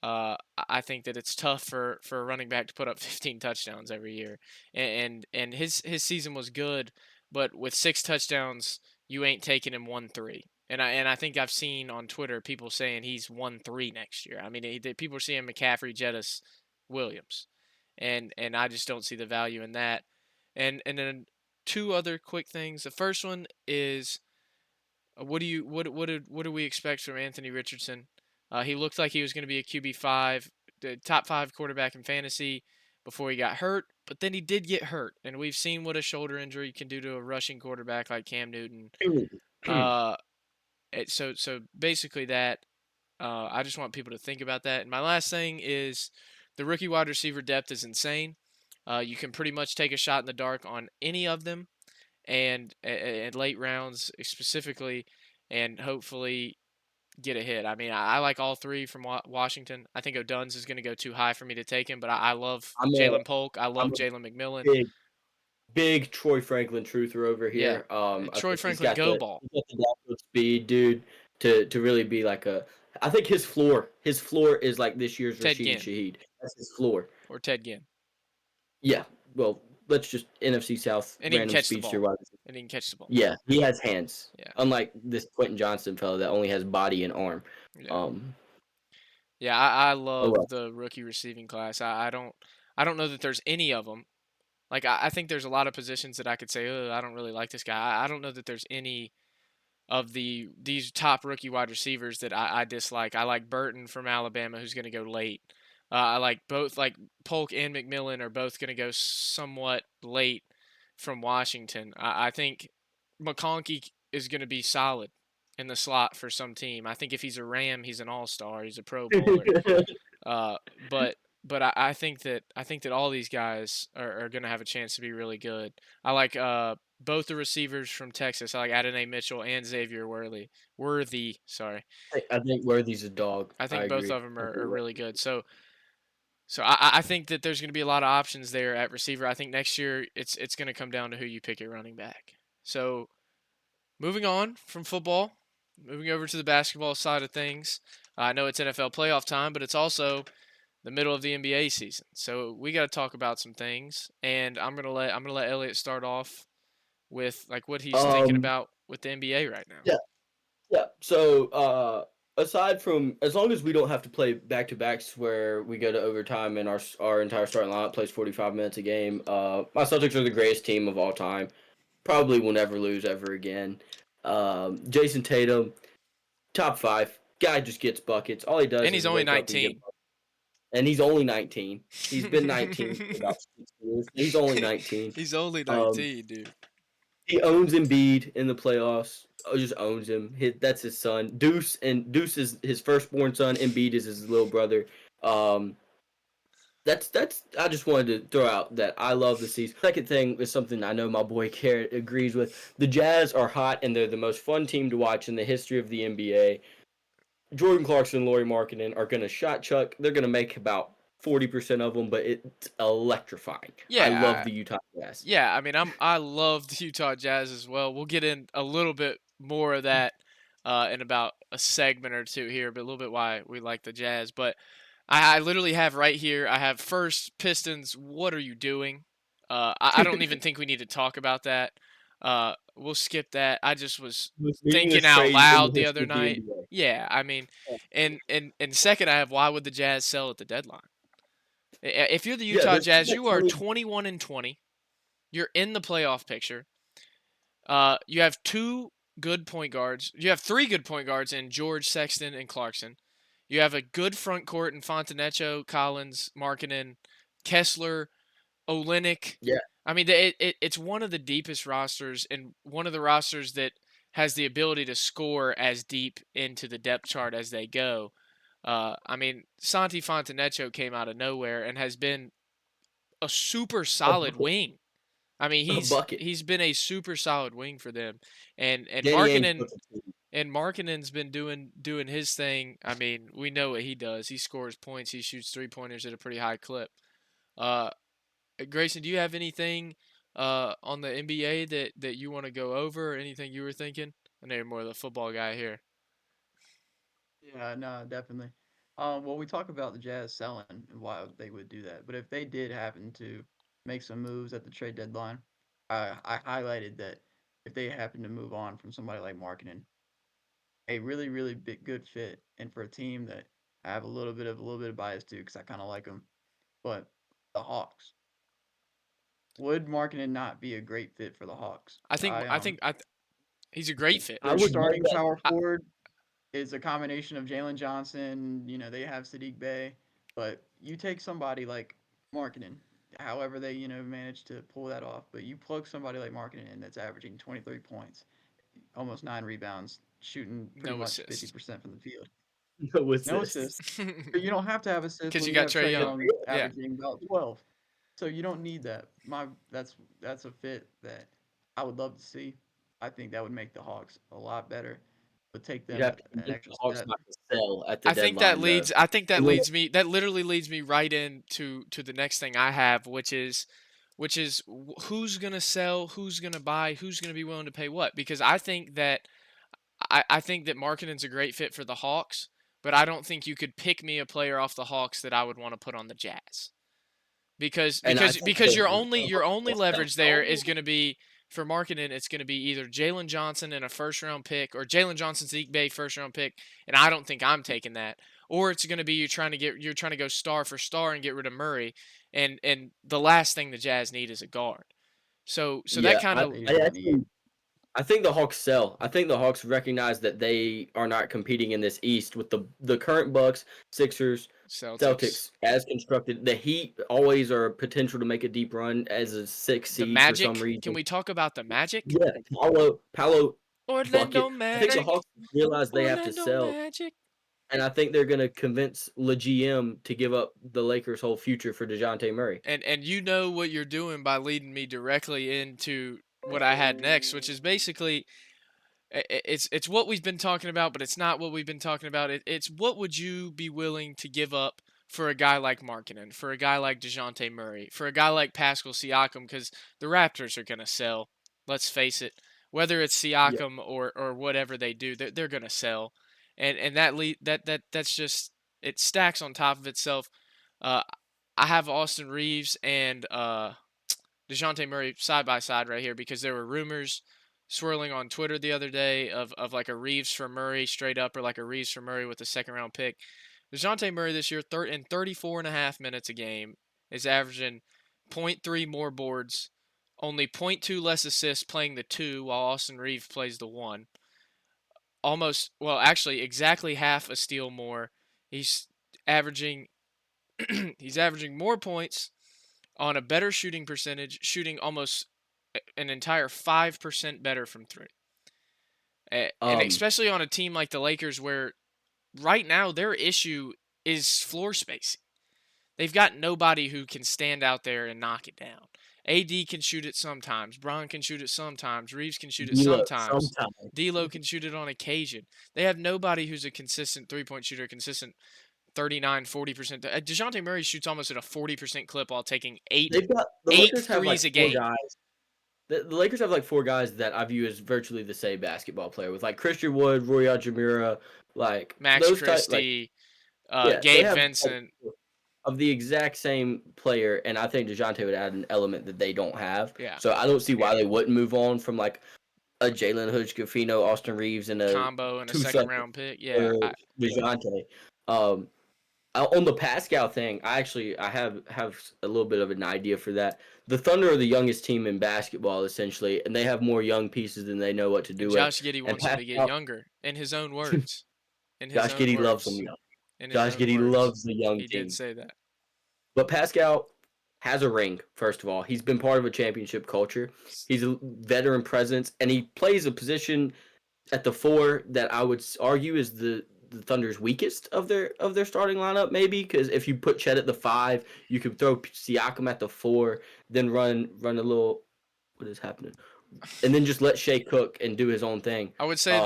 I think that it's tough for a running back to put up 15 touchdowns every year, and his season was good, but with 6 touchdowns, you ain't taking him 1-3. And I think I've seen on Twitter people saying he's 1-3 next year. I mean, people are seeing McCaffrey, Jettis, Williams, and I just don't see the value in that. And then two other quick things. The first one is what do we expect from Anthony Richardson? He looked like he was going to be a QB5, the top 5 quarterback in fantasy before he got hurt, but then he did get hurt, and we've seen what a shoulder injury can do to a rushing quarterback like Cam Newton. Uh, so basically that. I just want people to think about that. And my last thing is the rookie wide receiver depth is insane. You can pretty much take a shot in the dark on any of them, and in late rounds specifically, and hopefully get a hit. I mean, I like all three from Washington. I think O'Dunn's is going to go too high for me to take him, but I love I'm a Jalen Polk. I I'm love a Jalen McMillan. big big Troy Franklin truther over Yeah, here. I Troy think Franklin, go ball. he's got the downfield speed, dude, to really be like a. I think his floor is like this year's Ted Rashid Ginn Shaheed. That's his floor. or Ted Ginn, Yeah. Well, let's just NFC South and he can random catch the speedster ball. wide receiver. And he can catch the ball. Yeah, he has hands. Yeah, Unlike this Quentin Johnson fellow that only has body and arm. yeah. Um. Yeah, I Oh love well. the rookie receiving class. I don't know that there's any of them. Like I think there's a lot of positions that I could say, oh, I don't really like this guy. I don't know that there's any of these top rookie wide receivers that I dislike. I like Burton from Alabama, who's going to go late. I like both, like Polk and McMillan are both going to go somewhat late from Washington. I think McConkey is going to be solid in the slot for some team. I think if he's a Ram, he's an all-star. He's a Pro Bowler. Uh, but I think that all these guys are going to have a chance to be really good. I like both the receivers from Texas. I like Adonai Mitchell and Xavier Worthy. Sorry. I think Worthy's a dog. I I think both agree. of them are really good. So I think that there's going to be a lot of options there at receiver. I think next year it's going to come down to who you pick at running back. So moving on from football, moving over to the basketball side of things. I know it's NFL playoff time, but it's also the middle of the NBA season. So we got to talk about some things, and I'm gonna let Elliot start off with like what he's thinking Um, about with the NBA right now. yeah, yeah. So, aside from as long as we don't have to play back to backs where we go to overtime and our entire starting lineup plays 45 minutes a game, my Celtics are the greatest team of all time. Probably will never lose ever again. Jason Tatum, top 5 guy, just gets buckets. All he does And he's is only wake up and get 19. buckets. And he's only 19. He's been 19 for about 6 years. He's only 19. He's only Um, 19, dude. he owns Embiid in the playoffs. Just owns him. That's his son. Deuce is his firstborn son. Embiid is his little brother. Um, that's. I just wanted to throw out that I love the season. Second thing is something I know my boy Carrot agrees with. The Jazz are hot and they're the most fun team to watch in the history of the NBA. Jordan Clarkson and Lauri Markkanen are going to shot chuck. They're going to make about 40% of them, but it's electrifying. I love Yeah, the Utah Jazz. yeah. I mean, I love the Utah Jazz as well. We'll get in a little bit more of that in about a segment or two here, but a little bit why we like the Jazz. But I literally have right here. I have first Pistons. What are you doing? I don't even think we need to talk about that. We'll skip that. I just was Most thinking meaningless out trade in the loud the history other of the night. NBA. Yeah, I mean, and second, I have why would the Jazz sell at the deadline? If you're the Yeah, Utah there's Jazz, like you are 20. 21 and 20. You're in the playoff picture. You have two good point guards. You have three good point guards in George, Sexton, and Clarkson. You have a good front court in Fontenecchio, Collins, Markkanen, Kessler, Olynyk. Yeah, I mean, it's one of the deepest rosters and one of the rosters that has the ability to score as deep into the depth chart as they go. I mean, Santi Fontenecchio came out of nowhere and has been a super a solid bucket, wing. I mean, a bucket. he's been a super solid wing for them, and Danny Ainge Markkanen built a team. and Markkanen's been doing his thing. I mean, we know what he does. He scores points. He shoots 3-pointers at a pretty high clip. Uh, Grayson, do you have anything on the NBA that you want to go over, or anything you were thinking? I know you're more of the football guy here. Yeah, no, definitely. Well, we talk about the Jazz selling and why they would do that, but if they did happen to make some moves at the trade deadline, I highlighted that if they happen to move on from somebody like Markkinen, a really, really big good fit, and for a team that I have a little bit of bias to because I kind of like them, but the Hawks. Would Markkinen not be a great fit for the Hawks? I think I think he's a great fit. I Their would love starting that. power I, forward is a combination of Jalen Johnson. They have Sadiq Bey, but you take somebody like Markkinen, however they manage to pull that off. But you plug somebody like Markkinen in that's averaging 23 points, almost 9 rebounds, shooting pretty no much assist. 50% from the field. No No assists. assists. But you don't have to have assists Because when you you got have Trey Trey Young. Young Yeah. averaging about 12. So you don't need that. That's a fit that I would love to see. I think that would make the Hawks a lot better. Would take You'd them have to an convince the extra Hawks step. not to sell at the I think that deadline, though. leads. I think that And then- leads me. That literally leads me right into to the next thing I have, which is who's gonna sell, who's gonna buy, who's gonna be willing to pay what. Because I think that Markkanen's a great fit for the Hawks, but I don't think you could pick me a player off the Hawks that I would want to put on the Jazz. Because And I because think because your the only your Hawks only will sell. leverage there is going to be for Markkanen. It's going to be either Jalen Johnson and a first round pick, or Jalen Johnson Zeke Bay first round pick, and I don't think I'm taking that. Or it's going to be you're trying to go star for star and get rid of Murray, and the last thing the Jazz need is a guard. So that Yeah, kind I, of They I don't need. actually I think the Hawks sell. I think the Hawks recognize that they are not competing in this East with the current Bucks, Sixers, Celtics. Celtics as constructed. The Heat always are potential to make a deep run as a sixth The seed for some Magic. Can reason. we talk about the Magic? Yeah, Paolo bucket. Orlando I think the Magic. Hawks realize they have to Orlando sell, Magic. and I think they're going to convince the GM to give up the Lakers' whole future for DeJounte Murray. And you know what you're doing by leading me directly into what I had next, which is basically it's what we've been talking about, but it's not what we've been talking about. It's what would you be willing to give up for a guy like Markkinen, for a guy like DeJounte Murray, for a guy like Pascal Siakam, because the Raptors are going to sell. Let's face it. Whether it's Yeah. Siakam or whatever they do, they're going to sell, and that's just it stacks on top of itself. Uh, I have Austin Reeves and DeJounte Murray side by side right here because there were rumors swirling on Twitter the other day of like a Reeves for Murray straight up or like a Reeves for Murray with a second round pick. DeJounte Murray this year in 34 and a half minutes a game is averaging point 0.3 more boards, only point 0.2 less assists playing the 2 while Austin Reeves plays the 1. Almost, well, actually exactly half a steal more. He's averaging he's averaging more points on a better shooting percentage, shooting almost an entire 5% better from three. And Um, especially on a team like the Lakers, where right now their issue is floor spacing. They've got nobody who can stand out there and knock it down. AD can shoot it sometimes. Bron can shoot it sometimes. Reeves can shoot it D'Lo sometimes. sometimes. D'Lo can shoot it on occasion. They have nobody who's a consistent three-point shooter, consistent 39, 40%. DeJounte Murray shoots almost at a 40% clip while taking They've got the eight Lakers have like threes a four game. guys. The Lakers have like four guys that I view as virtually the same basketball player with like Christian Wood, Roy Algemira, like Max those type like Christie, they Gabe have like, Vincent. of the exact same player, and I think DeJounte would add an element that they don't have. Yeah. So I don't see why they wouldn't move on from like a Jalen Hood-Schifino, Austin Reeves, and a Combo and a 2 second second round pick. Yeah. for DeJounte. On the Pascal thing, I have a little bit of an idea for that. The Thunder are the youngest team in basketball essentially, and they have more young pieces than they know what to do And with. Josh Giddey And wants him to get Pascal, younger, in his own words. In his Josh own Giddey loves them words. young. In his Josh own Giddey words. loves the young He did team. say that. But Pascal has a ring, first of all. He's been part of a championship culture. He's a veteran presence, and he plays a position at the 4 that I would argue is the Thunder's weakest of their starting lineup, maybe, because if you put Chet at the 5, you could throw Siakam at the 4, then run a little. What is happening? And then just let Shea cook and do his own thing. I would say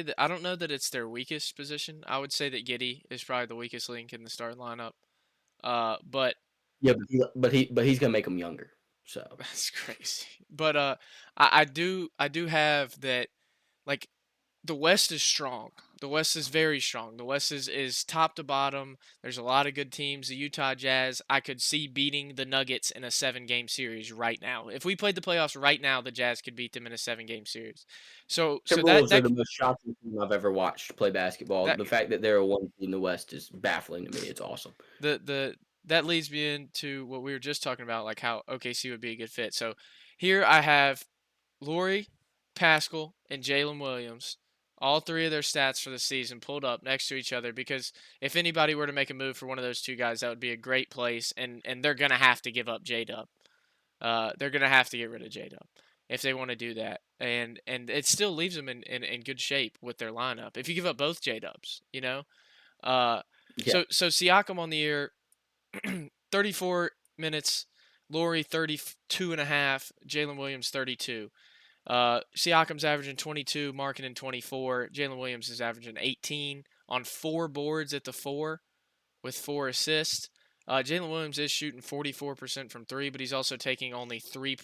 that I don't know that it's their weakest position. I would say that Giddey is probably the weakest link in the starting lineup. But Yeah, but he's gonna make them younger. So that's crazy. But I do have that, like, the West is strong. The West is very strong. The West is top to bottom. There's a lot of good teams. The Utah Jazz, I could see beating the Nuggets in a 7-game series right now. If we played the playoffs right now, the Jazz could beat them in a 7-game series. So that Timberwolves are that the most shocking team I've ever watched play basketball. that The fact that they're a 1 seed in the West is baffling to me. It's awesome. the that leads me into what we were just talking about, like how OKC would be a good fit. So here I have Laurie, Pascal, and Jalen Williams, all three of their stats for the season pulled up next to each other, because if anybody were to make a move for one of those two guys, that would be a great place, and they're gonna have to give up J Dub. They're gonna have to get rid of J Dub if they want to do that, and it still leaves them in good shape with their lineup. If you give up both J Dubs, you know. Uh, Yeah. so Siakam on the year, 34 minutes. Laurie 32 and a half. Jalen Williams 32. Siakam's averaging 22, Markkanen 24. Jalen Williams is averaging 18 on 4 boards at the 4 with 4 assists. Jalen Williams is shooting 44% from 3, but he's also taking only 3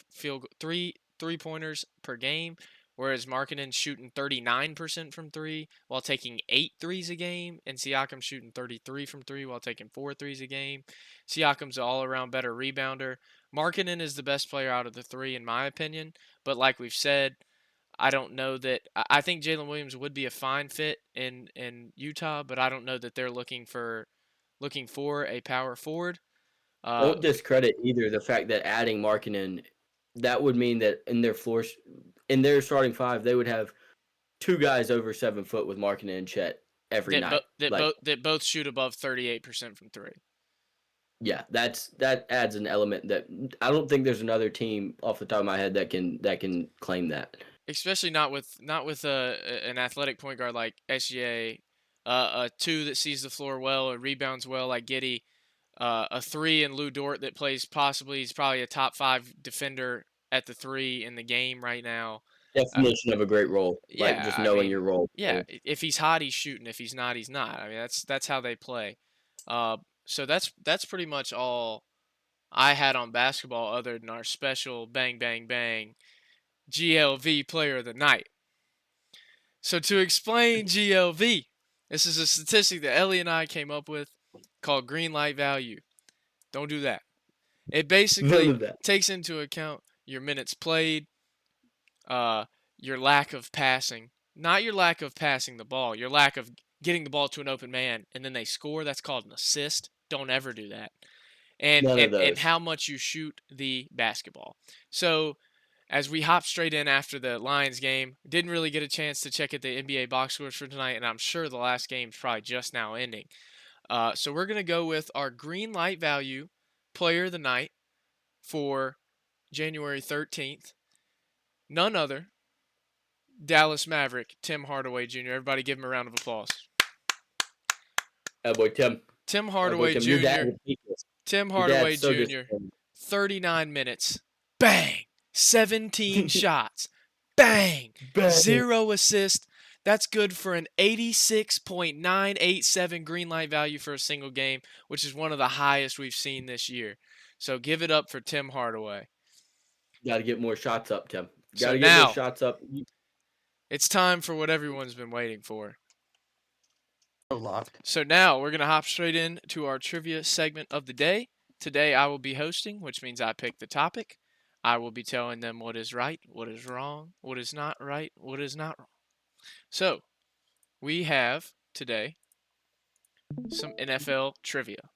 3-pointers per game, whereas Markkanen's shooting 39% from 3 while taking 8 threes a game, and Siakam's shooting 33 from 3 while taking 4 threes a game. Siakam's an all-around better rebounder. Markkanen is the best player out of the 3 in my opinion, but like we've said, I don't know that I think Jalen Williams would be a fine fit in Utah, but I don't know that they're looking for a power forward. Don't discredit either the fact that adding Markkanen, that would mean that in their floor in their starting five, they would have two guys over 7 foot with Markkanen and Chet every night. That both shoot above 38% from three. Yeah, that adds an element that I don't think there's another team off the top of my head that can claim that. Especially not with an athletic point guard like SGA, a two that sees the floor well and rebounds well like Giddey, a three in Lou Dort that plays he's probably a top 5 defender at the three in the game right now. Definition of a great role, like Yeah, just I knowing mean, your role. yeah, if he's hot, he's shooting. If he's not, he's not. I mean, that's how they play. So that's pretty much all I had on basketball, other than our special bang bang bang GLV player of the night. So to explain GLV, this is a statistic that Ellie and I came up with called green light value. Don't do that. It None basically of that. takes into account your minutes played, your lack of passing, not your lack of passing the ball, your lack of getting the ball to an open man and then they score. That's called an assist. Don't ever do that. And None of and those. how much you shoot the basketball. So as we hop straight in after the Lions game, didn't really get a chance to check at the NBA box scores for tonight, and I'm sure the last game's probably just now ending. So we're going to go with our green light value player of the night for January 13th. None other, Dallas Maverick, Tim Hardaway Jr. Everybody give him a round of applause. Oh boy, Tim. Tim Hardaway Tim. Your dad Jr. would hate this. Tim Your dad's Hardaway so Jr. disappointed. 39 minutes. Bang! 17 shots. Bang! Bang. 0 assists. That's good for an 86.987 green light value for a single game, which is one of the highest we've seen this year. So give it up for Tim Hardaway. Got to get more shots up, Tim. So Got to get now- more shots up. It's time for what everyone's been waiting for. Locked. So now we're going to hop straight into our trivia segment of the day. Today I will be hosting, which means I pick the topic. I will be telling them what is right, what is wrong, what is not right, what is not wrong. So we have today some NFL trivia.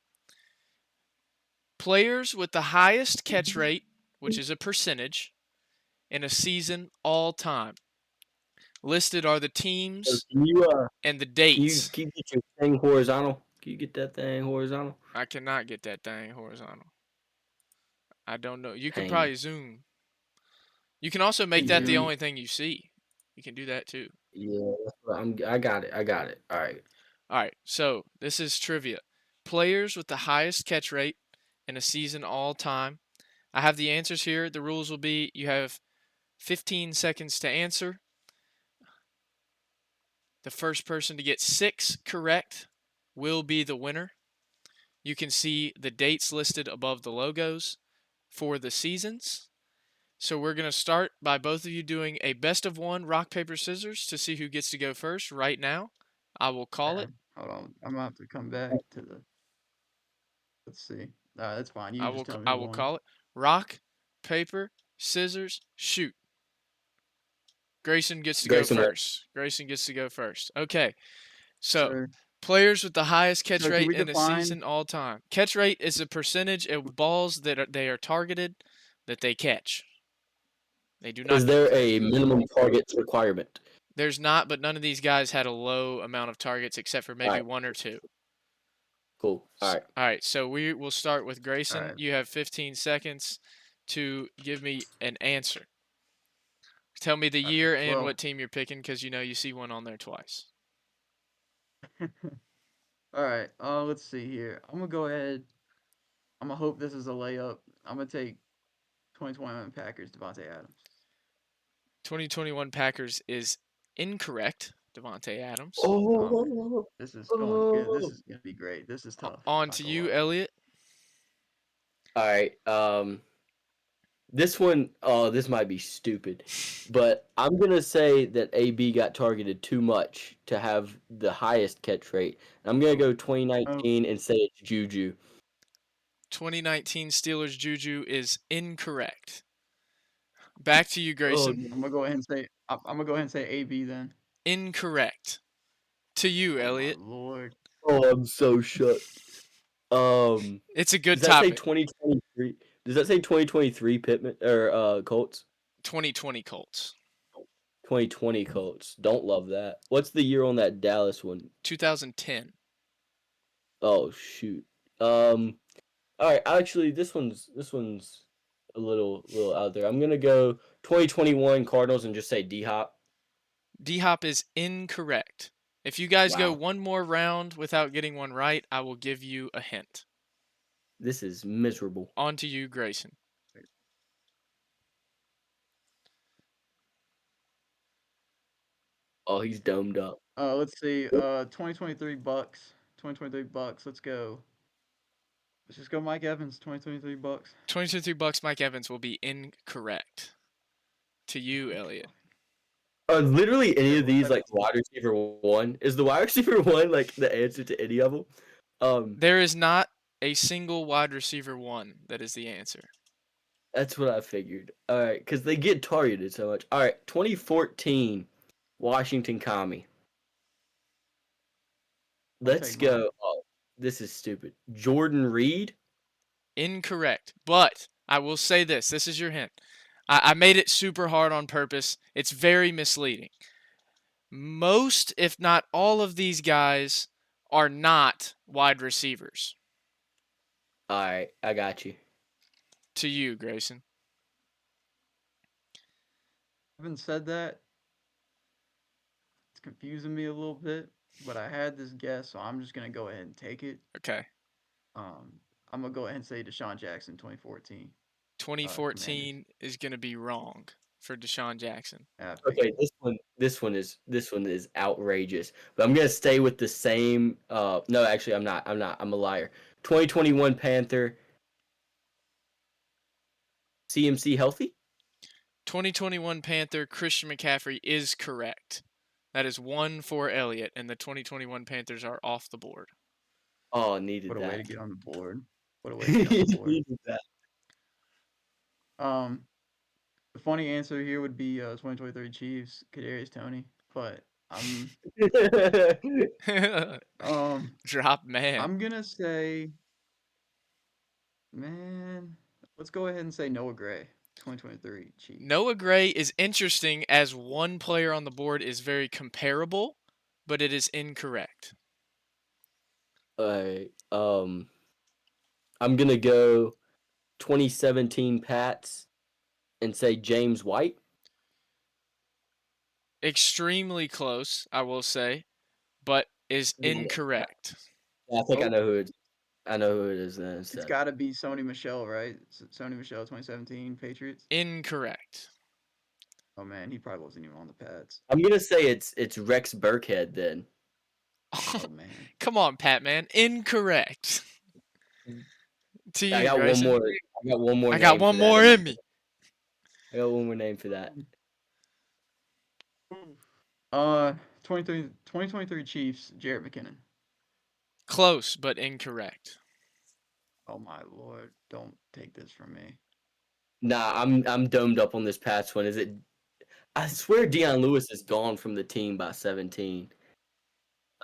Players with the highest catch rate, which is a percentage, in a season all time. Listed are the teams Can you and the can you dates. get your thing horizontal? Can you get that thing horizontal? I cannot get that thing horizontal. I don't know. You can Dang. probably zoom. You can also make that the Zoom. only thing you see. You can do that too. Yeah, I got it. All right. All right. So this is trivia. Players with the highest catch rate in a season all time. I have the answers here. The rules will be you have 15 seconds to answer. The first person to get 6 correct will be the winner. You can see the dates listed above the logos for the seasons. So we're going to start by both of you doing a best of one rock, paper, scissors to see who gets to go first right now. I will call it. Hold on. I'm gonna have to come back to the. Let's see. That's fine. You I can will just tell me I who will won. call it. Rock, paper, scissors, shoot. Grayson gets to Grayson go won. first. Grayson gets to go first. Okay. So Sure. players with the highest catch So can rate we in a define- season all time. Catch rate is a percentage of balls that they are targeted that they catch. They do not. Is there a minimum targets requirement? There's not, but none of these guys had a low amount of targets except for maybe Alright. 1 or 2. Cool. All right. All right, so we will start with Grayson. Alright. You have 15 seconds to give me an answer. Tell me the Alright, year and well- what team you're picking because you see one on there twice. All right. Let's see here. I'm gonna go ahead. I'm gonna hope this is a layup. I'm gonna take 2021 Packers, Devontae Adams. 2021 Packers is incorrect, Devontae Adams. Oh, This is going good. This is gonna be great. This is tough. On not to gonna you, lie. Elliot. all right. This one, this might be stupid, but I'm gonna say that AB got targeted too much to have the highest catch rate. I'm gonna go 2019 and say it's Juju. 2019 Steelers Juju is incorrect. Back to you, Grayson. I'm gonna go ahead and say. I'm gonna go ahead and say AB then. Incorrect. To you, Oh, Elliot. my Lord. Oh, I'm so shook. It's a good Does that say topic. 2023? Does that say 2023 Pittman or Colts? 2020 Colts. 2020 Colts. Don't love that. What's the year on that Dallas one? 2010. Oh shoot. All right. Actually, this one's a little out there. I'm gonna go 2021 Cardinals and just say D Hop. D-Hop is incorrect. If you guys go Wow. one more round without getting one right, I will give you a hint. This is miserable. On to you, Grayson. Oh, he's domed up. Let's see. 2023 Bucks. 2023 Bucks. Let's go. Let's just go Mike Evans. 2023 Bucks. 2023 Bucks Mike Evans will be incorrect. To you, Elliot. Are literally any Okay, of what these type like of- wide receiver one? Is the wide receiver one like the answer to any of them? There is not a single wide receiver one that is the answer. That's what I figured. All right, because they get targeted so much. All right, 2014 Washington Commie. Let's take go. mine. Oh, this is stupid. Jordan Reed. Incorrect. But I will say this. This is your hint. I made it super hard on purpose. It's very misleading. Most, if not all of these guys are not wide receivers. All right, I got you. To you, Grayson. Having said that, it's confusing me a little bit, but I had this guess, so I'm just gonna go ahead and take it. Okay. I'm gonna go ahead and say Deshaun Jackson, 2014. 2014 is going to be wrong for Deshaun Jackson. Okay, this one is outrageous. But I'm gonna stay with the same. No, actually, I'm not. I'm a liar. 2021 Panther. CMC healthy? 2021 Panther Christian McCaffrey is correct. That is 1 for Elliott, and the 2021 Panthers are off the board. Oh, needed What a that. way to get on the board. What a way to get on the board. Needed that. The funny answer here would be 2023 Chiefs, Kadarius Toney, but Drop man. I'm gonna say, man, let's go ahead and say Noah Gray, 2023 Chiefs. Noah Gray is interesting as one player on the board is very comparable, but it is incorrect. Alright, I'm gonna go 2017 Pats and say James White. Extremely close, I will say, but is incorrect. Yeah, I think I Oh. know who it. I know who it is then. It's Instead. got to be Sony Michel, right? Sony Michel, 2017 Patriots. Incorrect. Oh man, he probably wasn't even on the Pats. I'm gonna say it's Rex Burkhead then. Oh man. Come on, Pat man. Incorrect. To you, I got Grayson. one more. I got one more. I got name one for that. more in me. I got one more name for that. 2023 Chiefs, Jarrett McKinnon. Close, but incorrect. Oh my lord, don't take this from me. Nah, I'm domed up on this Pats one. Is it? I swear Deion Lewis is gone from the team by 17.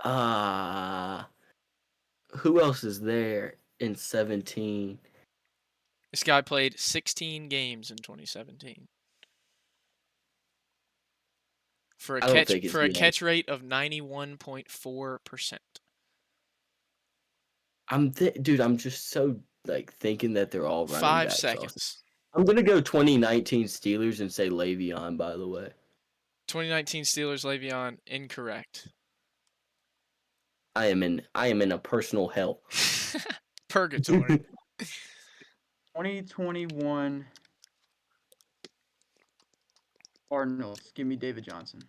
Who else is there in 17? This guy played 16 games in 2017. For a I don't think it's Deion. catch rate of 91.4%. Dude, I'm just so like thinking that they're all running 5 backs seconds. also. I'm gonna go 2019 Steelers and say Le'Veon. By the way, 2019 Steelers Le'Veon incorrect. I am in a personal hell. Purgatory. 2021 Cardinals. Give me David Johnson.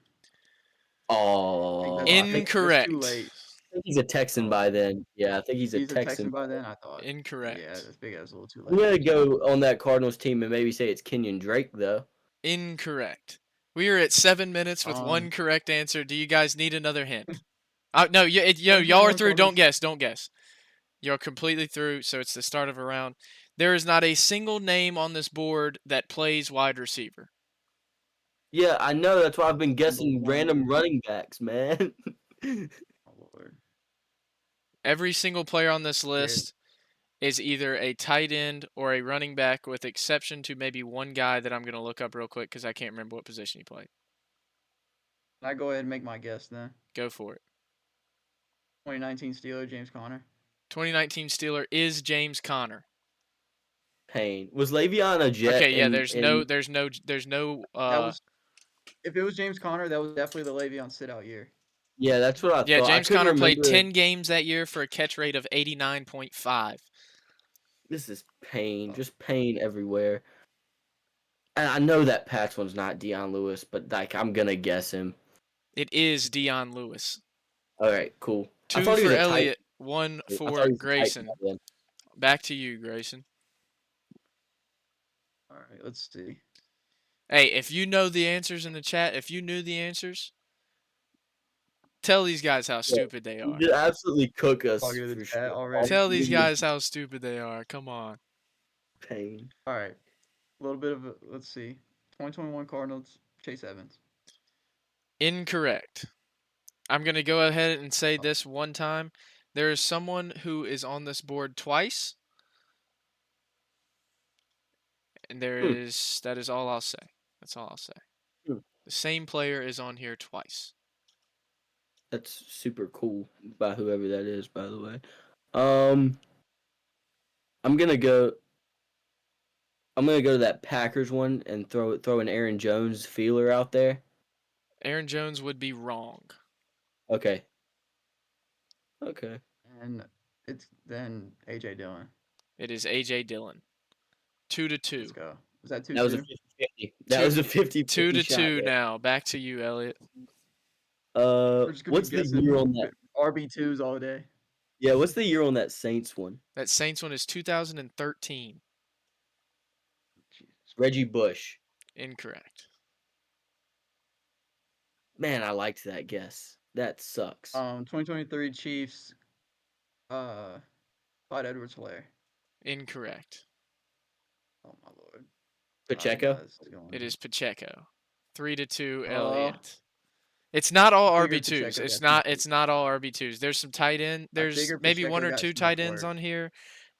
Oh, I think Incorrect. that's too late. I think he's a Texan by then. Yeah, I think he's a Texan. by then. I thought. Incorrect. Yeah, that's big. That's a little too I'm late. gonna go on that Cardinals team and maybe say it's Kenyon Drake though. Incorrect. We are at 7 minutes with one correct answer. Do you guys need another hint? No, y'all are through. Don't guess. Don't guess. You're completely through, so it's the start of a round. There is not a single name on this board that plays wide receiver. Yeah, I know. That's why I've been guessing Number one. random running backs, man. Oh lord. Every single player on this list is either a tight end or a running back, with exception to maybe one guy that I'm going to look up real quick because I can't remember what position he played. Can I go ahead and make my guess then? Go for it. 2019 Steeler James Conner. 2019 Steeler is James Conner. Pain. Was Le'Veon a Jet Okay, yeah, in there's no That was if it was James Conner, that was definitely the Le'Veon sit-out year. Yeah, that's what I yeah, thought. I James couldn't Conner played remember. 10 games that year for a catch rate of 89.5. This is pain. Oh, Just pain everywhere. And I know that Pats one's not Deion Lewis, but like I'm gonna guess him. It is Dion Lewis. All right, cool. I 2 thought he for was a tight. Elliott, 1 I thought for he was a tight Grayson. end. Back to you, Grayson. all right, let's see. Hey, if you know the answers in the chat, if you knew the answers, tell these guys how stupid they You are. did absolutely cook us Talking to the for chat sure. already. Tell these guys how stupid they are. Come on. Pain. All right, a little bit of let's see. 2021 Cardinals Chase Evans. Incorrect. I'm going to go ahead and say this one time. There is someone who is on this board twice. And that is all I'll say. That's all I'll say. Hmm. The same player is on here twice. That's super cool by whoever that is, by the way. I'm gonna go. I'm gonna go to that Packers one and throw an Aaron Jones feeler out there. Aaron Jones would be wrong. Okay. Okay. And it's then AJ Dillon. It is AJ Dillon. 2-2. Let's go. Was that 2-2? That was a 50-50. That was a 50-50 2-2 shot there. now. Back to you, Elliot. We're just gonna What's be the guessing year on that? RB2s all day. Yeah, what's the year on that Saints one? That Saints one is 2013. Jesus. Reggie Bush. Incorrect. Man, I liked that guess. That sucks. 2023 Chiefs. Clyde Edwards-Helaire. Incorrect. Oh my lord. Pacheco. Guys, It is Pacheco. 3-2, Oh. Elliot. It's not all I figured RB2s. Pacheco It's got not. beat. It's not all RB2s. There's some tight end. There's figured maybe Pacheco one or got two some tight ends work. on here,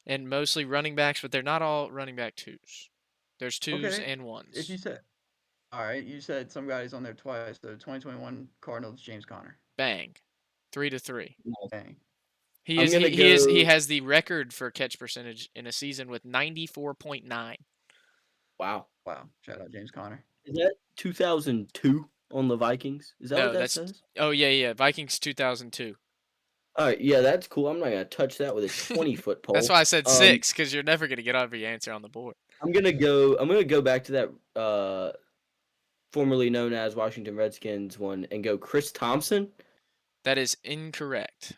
and mostly running backs, but they're not all running back twos. There's twos Okay, and ones. If you said, all right, you said some guys on there twice. So 2021 Cardinals James Conner. Bang, 3-3. Dang. He I'm is. gonna He go- has the record for catch percentage in a season with 94.9. Wow. Wow. Shout out James Conner. Is that 2002 on the Vikings? Is that No, what that that's. says? Oh yeah. Vikings 2002. All right, yeah, that's cool. I'm not gonna touch that with a 20-foot pole. That's why I said Um, 6, because you're never gonna get every answer on the board. I'm gonna go back to that formerly known as Washington Redskins one and go Chris Thompson. That is incorrect.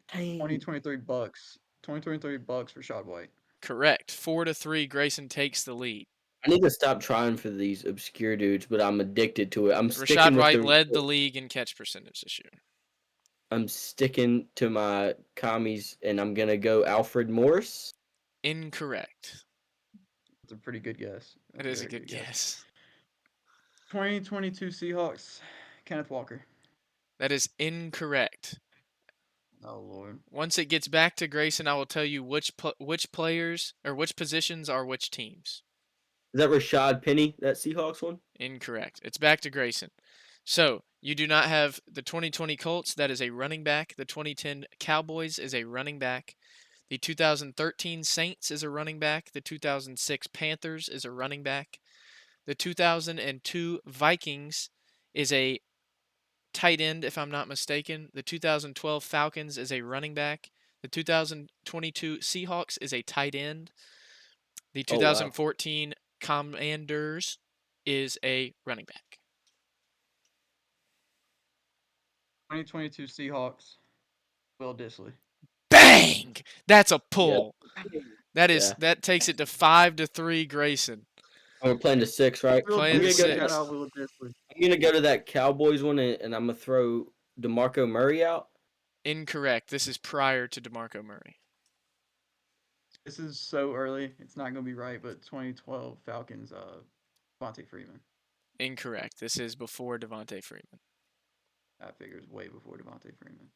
2023 Bucks. 2023 Bucks for Rashad White. Correct. 4-3. Grayson takes the lead. I need to stop trying for these obscure dudes, but I'm addicted to it. I'm sticking Rashad with White led the league in catch percentage this year. I'm sticking to my commies, and I'm gonna go Alfred Morris. Incorrect. That's a pretty good guess. That is a good guess. 2022 Seahawks. Kenneth Walker. That is incorrect. Oh lord. Once it gets back to Grayson, I will tell you which players or which positions are which teams. Is that Rashad Penny, that Seahawks one? Incorrect. It's back to Grayson. So, you do not have the 2020 Colts. That is a running back. The 2010 Cowboys is a running back. The 2013 Saints is a running back. The 2006 Panthers is a running back. The 2002 Vikings is a tight end, if I'm not mistaken. The 2012 Falcons is a running back. The 2022 Seahawks is a tight end. The 2014 Commanders is a running back. 2022 Seahawks. Will Disley. Bang! That's a pull. Yeah. That takes it to 5-3, Grayson. We're playing to 6, right? Playing to 6. Shout out Will Disley. I'm gonna go to that Cowboys one, and I'm gonna throw DeMarco Murray out. Incorrect. This is prior to DeMarco Murray. This is so early. It's not gonna be right, but 2012 Falcons. Devontae Freeman. Incorrect. This is before Devontae Freeman. I figure it's way before Devontae Freeman.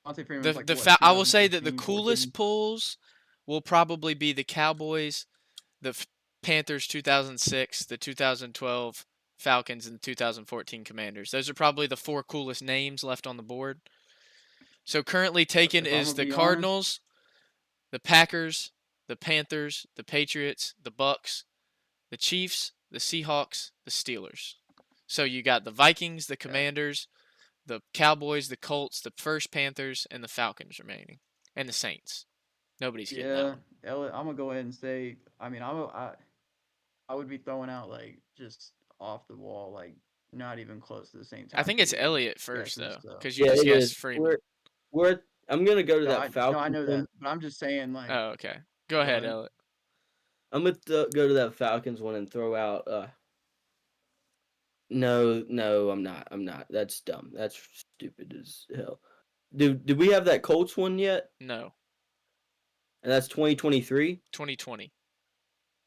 Devontae Freeman. Was like, what, I will say that the 2015, coolest 14? pulls will probably be the Cowboys, the Panthers 2006, the 2012 Falcons, and the 2014 Commanders. Those are probably the 4 coolest names left on the board. So currently taken If I'm is gonna the be honest, Cardinals, the Packers, the Panthers, the Patriots, the Bucks, the Chiefs, the Seahawks, the Steelers. So you got the Vikings, the yeah, Commanders, the Cowboys, the Colts, the first Panthers, and the Falcons remaining, and the Saints. Nobody's getting that yeah, one. Elliot, I'm gonna go ahead and say. I mean, I would be throwing out like just off the wall, like not even close to the same I time think it's period Elliott first guesses. though, So because you Yeah, just it is. guessed Freeman. I'm gonna go to no, that I Falcons know that, one. but I'm just saying like, Oh, okay. Go go ahead, ahead. Elliott. I'm gonna go to that Falcons one and throw out. No, no, I'm not. I'm not. That's dumb. That's stupid as hell. Did we have that Colts one yet? No, And that's 2023, 2020.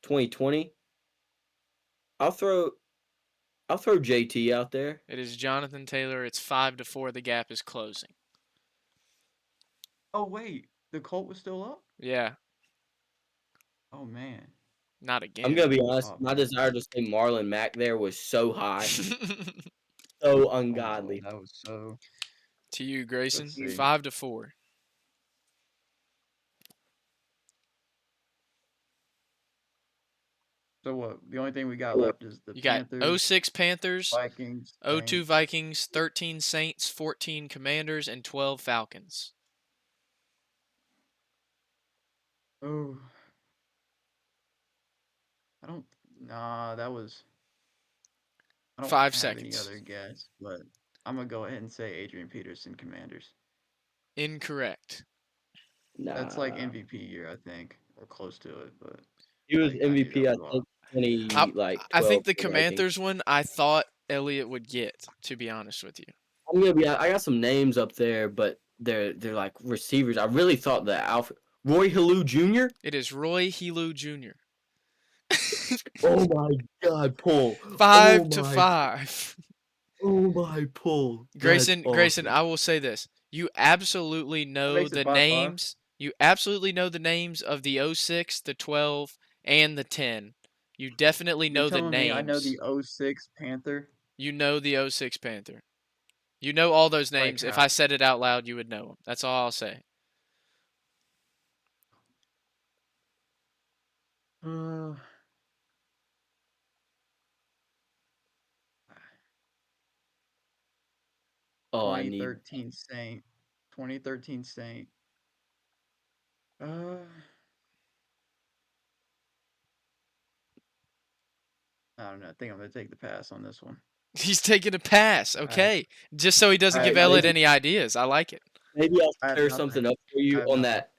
2020. I'll throw I'll throw JT out there. It is Jonathan Taylor. It's 5-4. The gap is closing. Oh wait, the Colt was still up. Yeah, Oh man. not I'm again. gonna be honest. Oh My man. desire to say Marlon Mack there was so high, so Oh my lord, ungodly. that was so. To you, Let's Grayson. see. 5-4. So what? The only thing we got left is the You got Panthers, 06 Panthers, Vikings, 02 Saints. Vikings, 13 Saints, 14 Commanders, and 12 Falcons. Oh, I don't. Nah, that was. I don't 5 have any seconds. other guess, but I'm gonna go ahead and say Adrian Peterson, Commanders. Incorrect. That's like Nah, MVP year, I think, or close to it. But he was I knew that MVP. I was wrong. think 20 I, like I 12 think the for Vikings. Commanders one I thought Elliott would get, to be honest with you. I'm gonna be. I got some names up there, but they're like receivers. I really thought the Alpha Roy Halou Jr. It is Roy Helu Jr. Oh my God, pull! Oh Five to my, five. oh my pull! That's Grayson, awesome. I will say this. You absolutely That know makes it the 5-5. names. You absolutely know the names of the 06, the 12, and the 10. You definitely You're know the telling me I know names. the '06 Panther? You know the 06 Panther. You know all those Like names. If how? I said it out loud, you would know them. That's all I'll say. Uh, I need. 2013 Saint. 2013 Saint. Uh, I don't know. I think I'm gonna take the pass on this one. He's taking a pass. I have, Okay. Just so he I doesn't have give Elliott nothing. any ideas. I like it. Maybe I'll I have stir nothing. something up for I you have on nothing. that.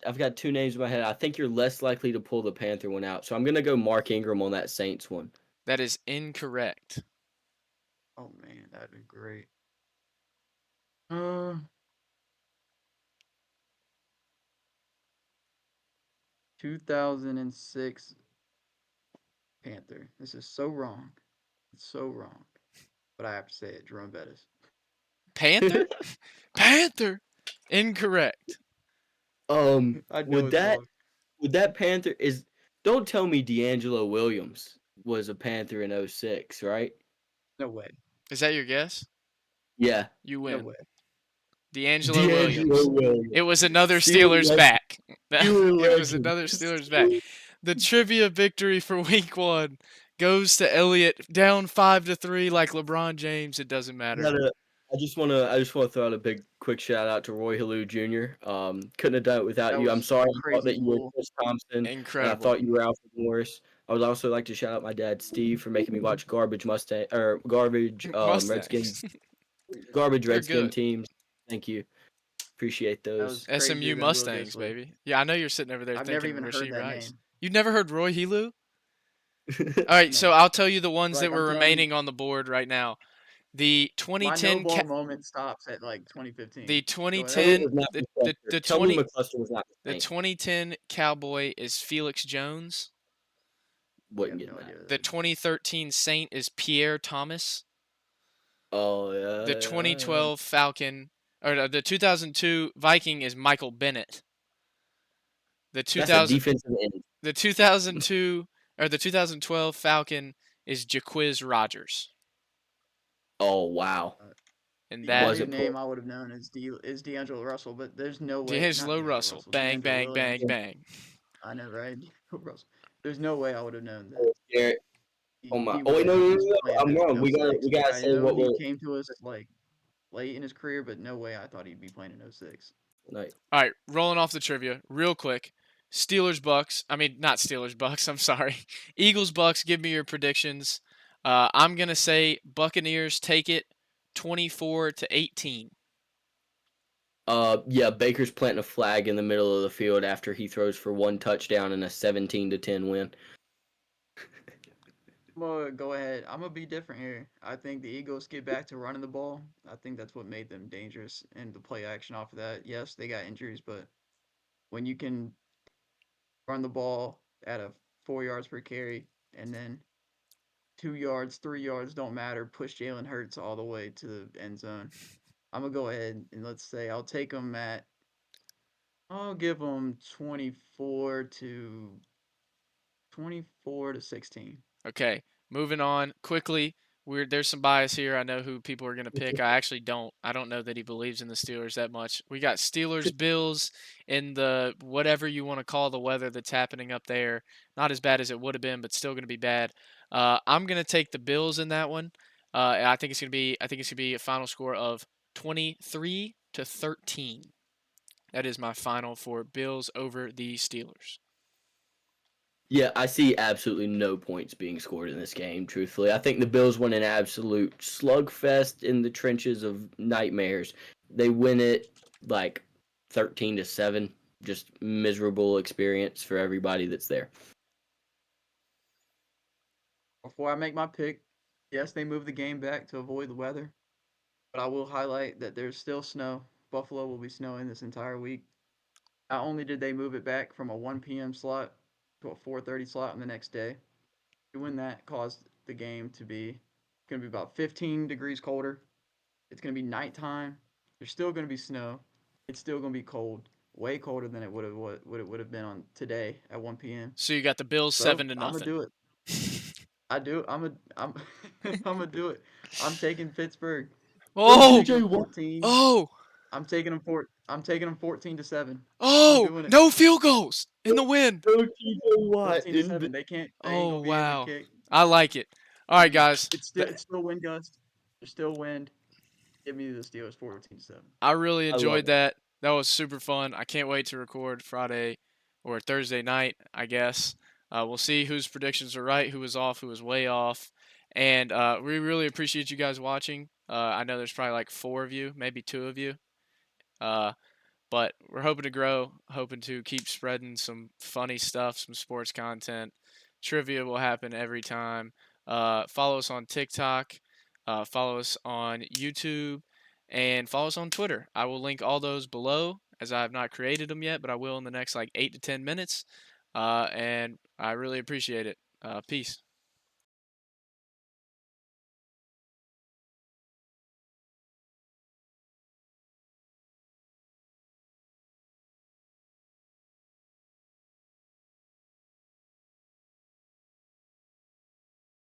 I've got two names in my head. I think you're less likely to pull the Panther one out, so I'm gonna go Mark Ingram on that Saints one. That is incorrect. Oh man, that'd be great. Uh, 2006 Panther. This is so wrong. It's so wrong. But I have to say it. Jerome Bettis. Panther? Panther! Incorrect. I know Would it's that wrong. would that Panther is? Don't tell me D'Angelo Williams was a Panther in '06, right? No way. Is that your guess? Yeah, You No win. way. D'Angelo D'Angelo Williams. Williams. It was another See you Steelers legend. back. You were It was legend. another Steelers back. The trivia victory for week 1 goes to Elliott, down 5-3 like LeBron James. It doesn't matter. I just wanna throw out a big quick shout out to Roy Halou Jr. Couldn't have done it without That you. I'm was sorry I thought crazy that you were pull. Chris Thompson and I Incredible. thought you were Alfred Morris. I would also like to shout out my dad Steve for making me watch garbage Redskin Mustangs. They're Redskin good. teams. Thank you. Appreciate That those. was crazier SMU than Will Mustangs, Dissly. baby. Yeah, I know you're sitting over there I've never thinking even heard Rasheed that Rice. name. You've never heard Roy Helu? All right, so No. I'll tell you the ones that Like I'm were telling you, remaining on the board right now. The my no 2010 ball moment stops at like 2015. the Go ahead. Tell me it 2010 was not the McCluster. Tell me 20 McCluster was not the the Saint. 2010 Cowboy is Felix Jones. You Wouldn't have get no that. idea who The that is. 2013 Saint is Pierre Thomas. Oh The yeah. 2012 Falcon or the 2002 Viking is Michael Bennett. The That's a 2000 defensive end. the 2002 or the 2012 Falcon is Jaquiz Rogers. Oh wow. And The that only Wasn't name pulled. I would have known is D'Angelo Russell, but there's no way. Not D'Angelo D'Angelo Russell. Russell. Bang, D'Angelo bang, bang, Williams. bang. I know, right? D'Angelo Russell. There's no way I would have known that. Garrett. Oh my. He Oh wait, was no, no, he no, was no. playing I'm wrong. in '06. We gotta I say know what he we're came to us like late in his career, but no way I thought he'd be playing in '06. like. All right, rolling off the trivia real quick. Steelers Bucks. I mean, not Steelers Bucks. I'm sorry. Eagles Bucks. Give me your predictions. I'm gonna say Buccaneers take it 24-18. Yeah, Baker's planting a flag in the middle of the field after he throws for 1 touchdown and a 17-10 win. I'm gonna go ahead. I'm gonna be different here. I think the Eagles get back to running the ball. I think that's what made them dangerous and the play action off of that. Yes, they got injuries, but when you can run the ball at a 4 yards per carry and then 2 yards, 3 yards don't matter, push Jalen Hurts all the way to the end zone. I'm gonna go ahead and let's say I'll give them 24-16. Okay, moving on quickly. There's some bias here. I know who people are going to pick. I actually don't. I don't know that he believes in the Steelers that much. We got Steelers Bills in the whatever you want to call the weather that's happening up there. Not as bad as it would have been, but still going to be bad. I'm going to take the Bills in that one. I think it's going to be. I think it's going to be a final score of 23-13. That is my final for Bills over the Steelers. Yeah, I see absolutely no points being scored in this game, truthfully. I think the Bills win an absolute slugfest in the trenches of nightmares. They win it like 13-7. Just miserable experience for everybody that's there. Before I make my pick, yes, they moved the game back to avoid the weather, but I will highlight that there's still snow. Buffalo will be snowing this entire week. Not only did they move it back from a 1 p.m. slot to a 4:30 slot on the next day, doing that caused the game to be going to be about 15 degrees colder. It's going to be nighttime. There's still going to be snow. It's still going to be cold, way colder than it would have been on today at 1 p.m. So you got the Bills So 7 to I'm gonna nothing. do it. I do. I'm I'm gonna do it. I'm taking Pittsburgh. I'm Oh, taking them 14. oh, I'm taking them 14-7. I'm oh! doing it. No field goals in the win. No TJ Watt 14-7. They ain't Oh gonna be able to wow, kick. I like it. All right, guys. It's still wind gust. There's still wind. Give me the Steelers 14-7. I really I love enjoyed it. that. That was super fun. I can't wait to record Friday or Thursday night, I guess. We'll see whose predictions are right, who was off, who was way off. And we really appreciate you guys watching. I know there's probably like 4 of you, maybe 2 of you. Uh, but we're hoping to grow, hoping to keep spreading some funny stuff, some sports content. Trivia will happen every time. Follow us on TikTok, follow us on YouTube, and follow us on Twitter. I will link all those below as I have not created them yet, but I will in the next like 8 to 10 minutes. And I really appreciate it. Peace.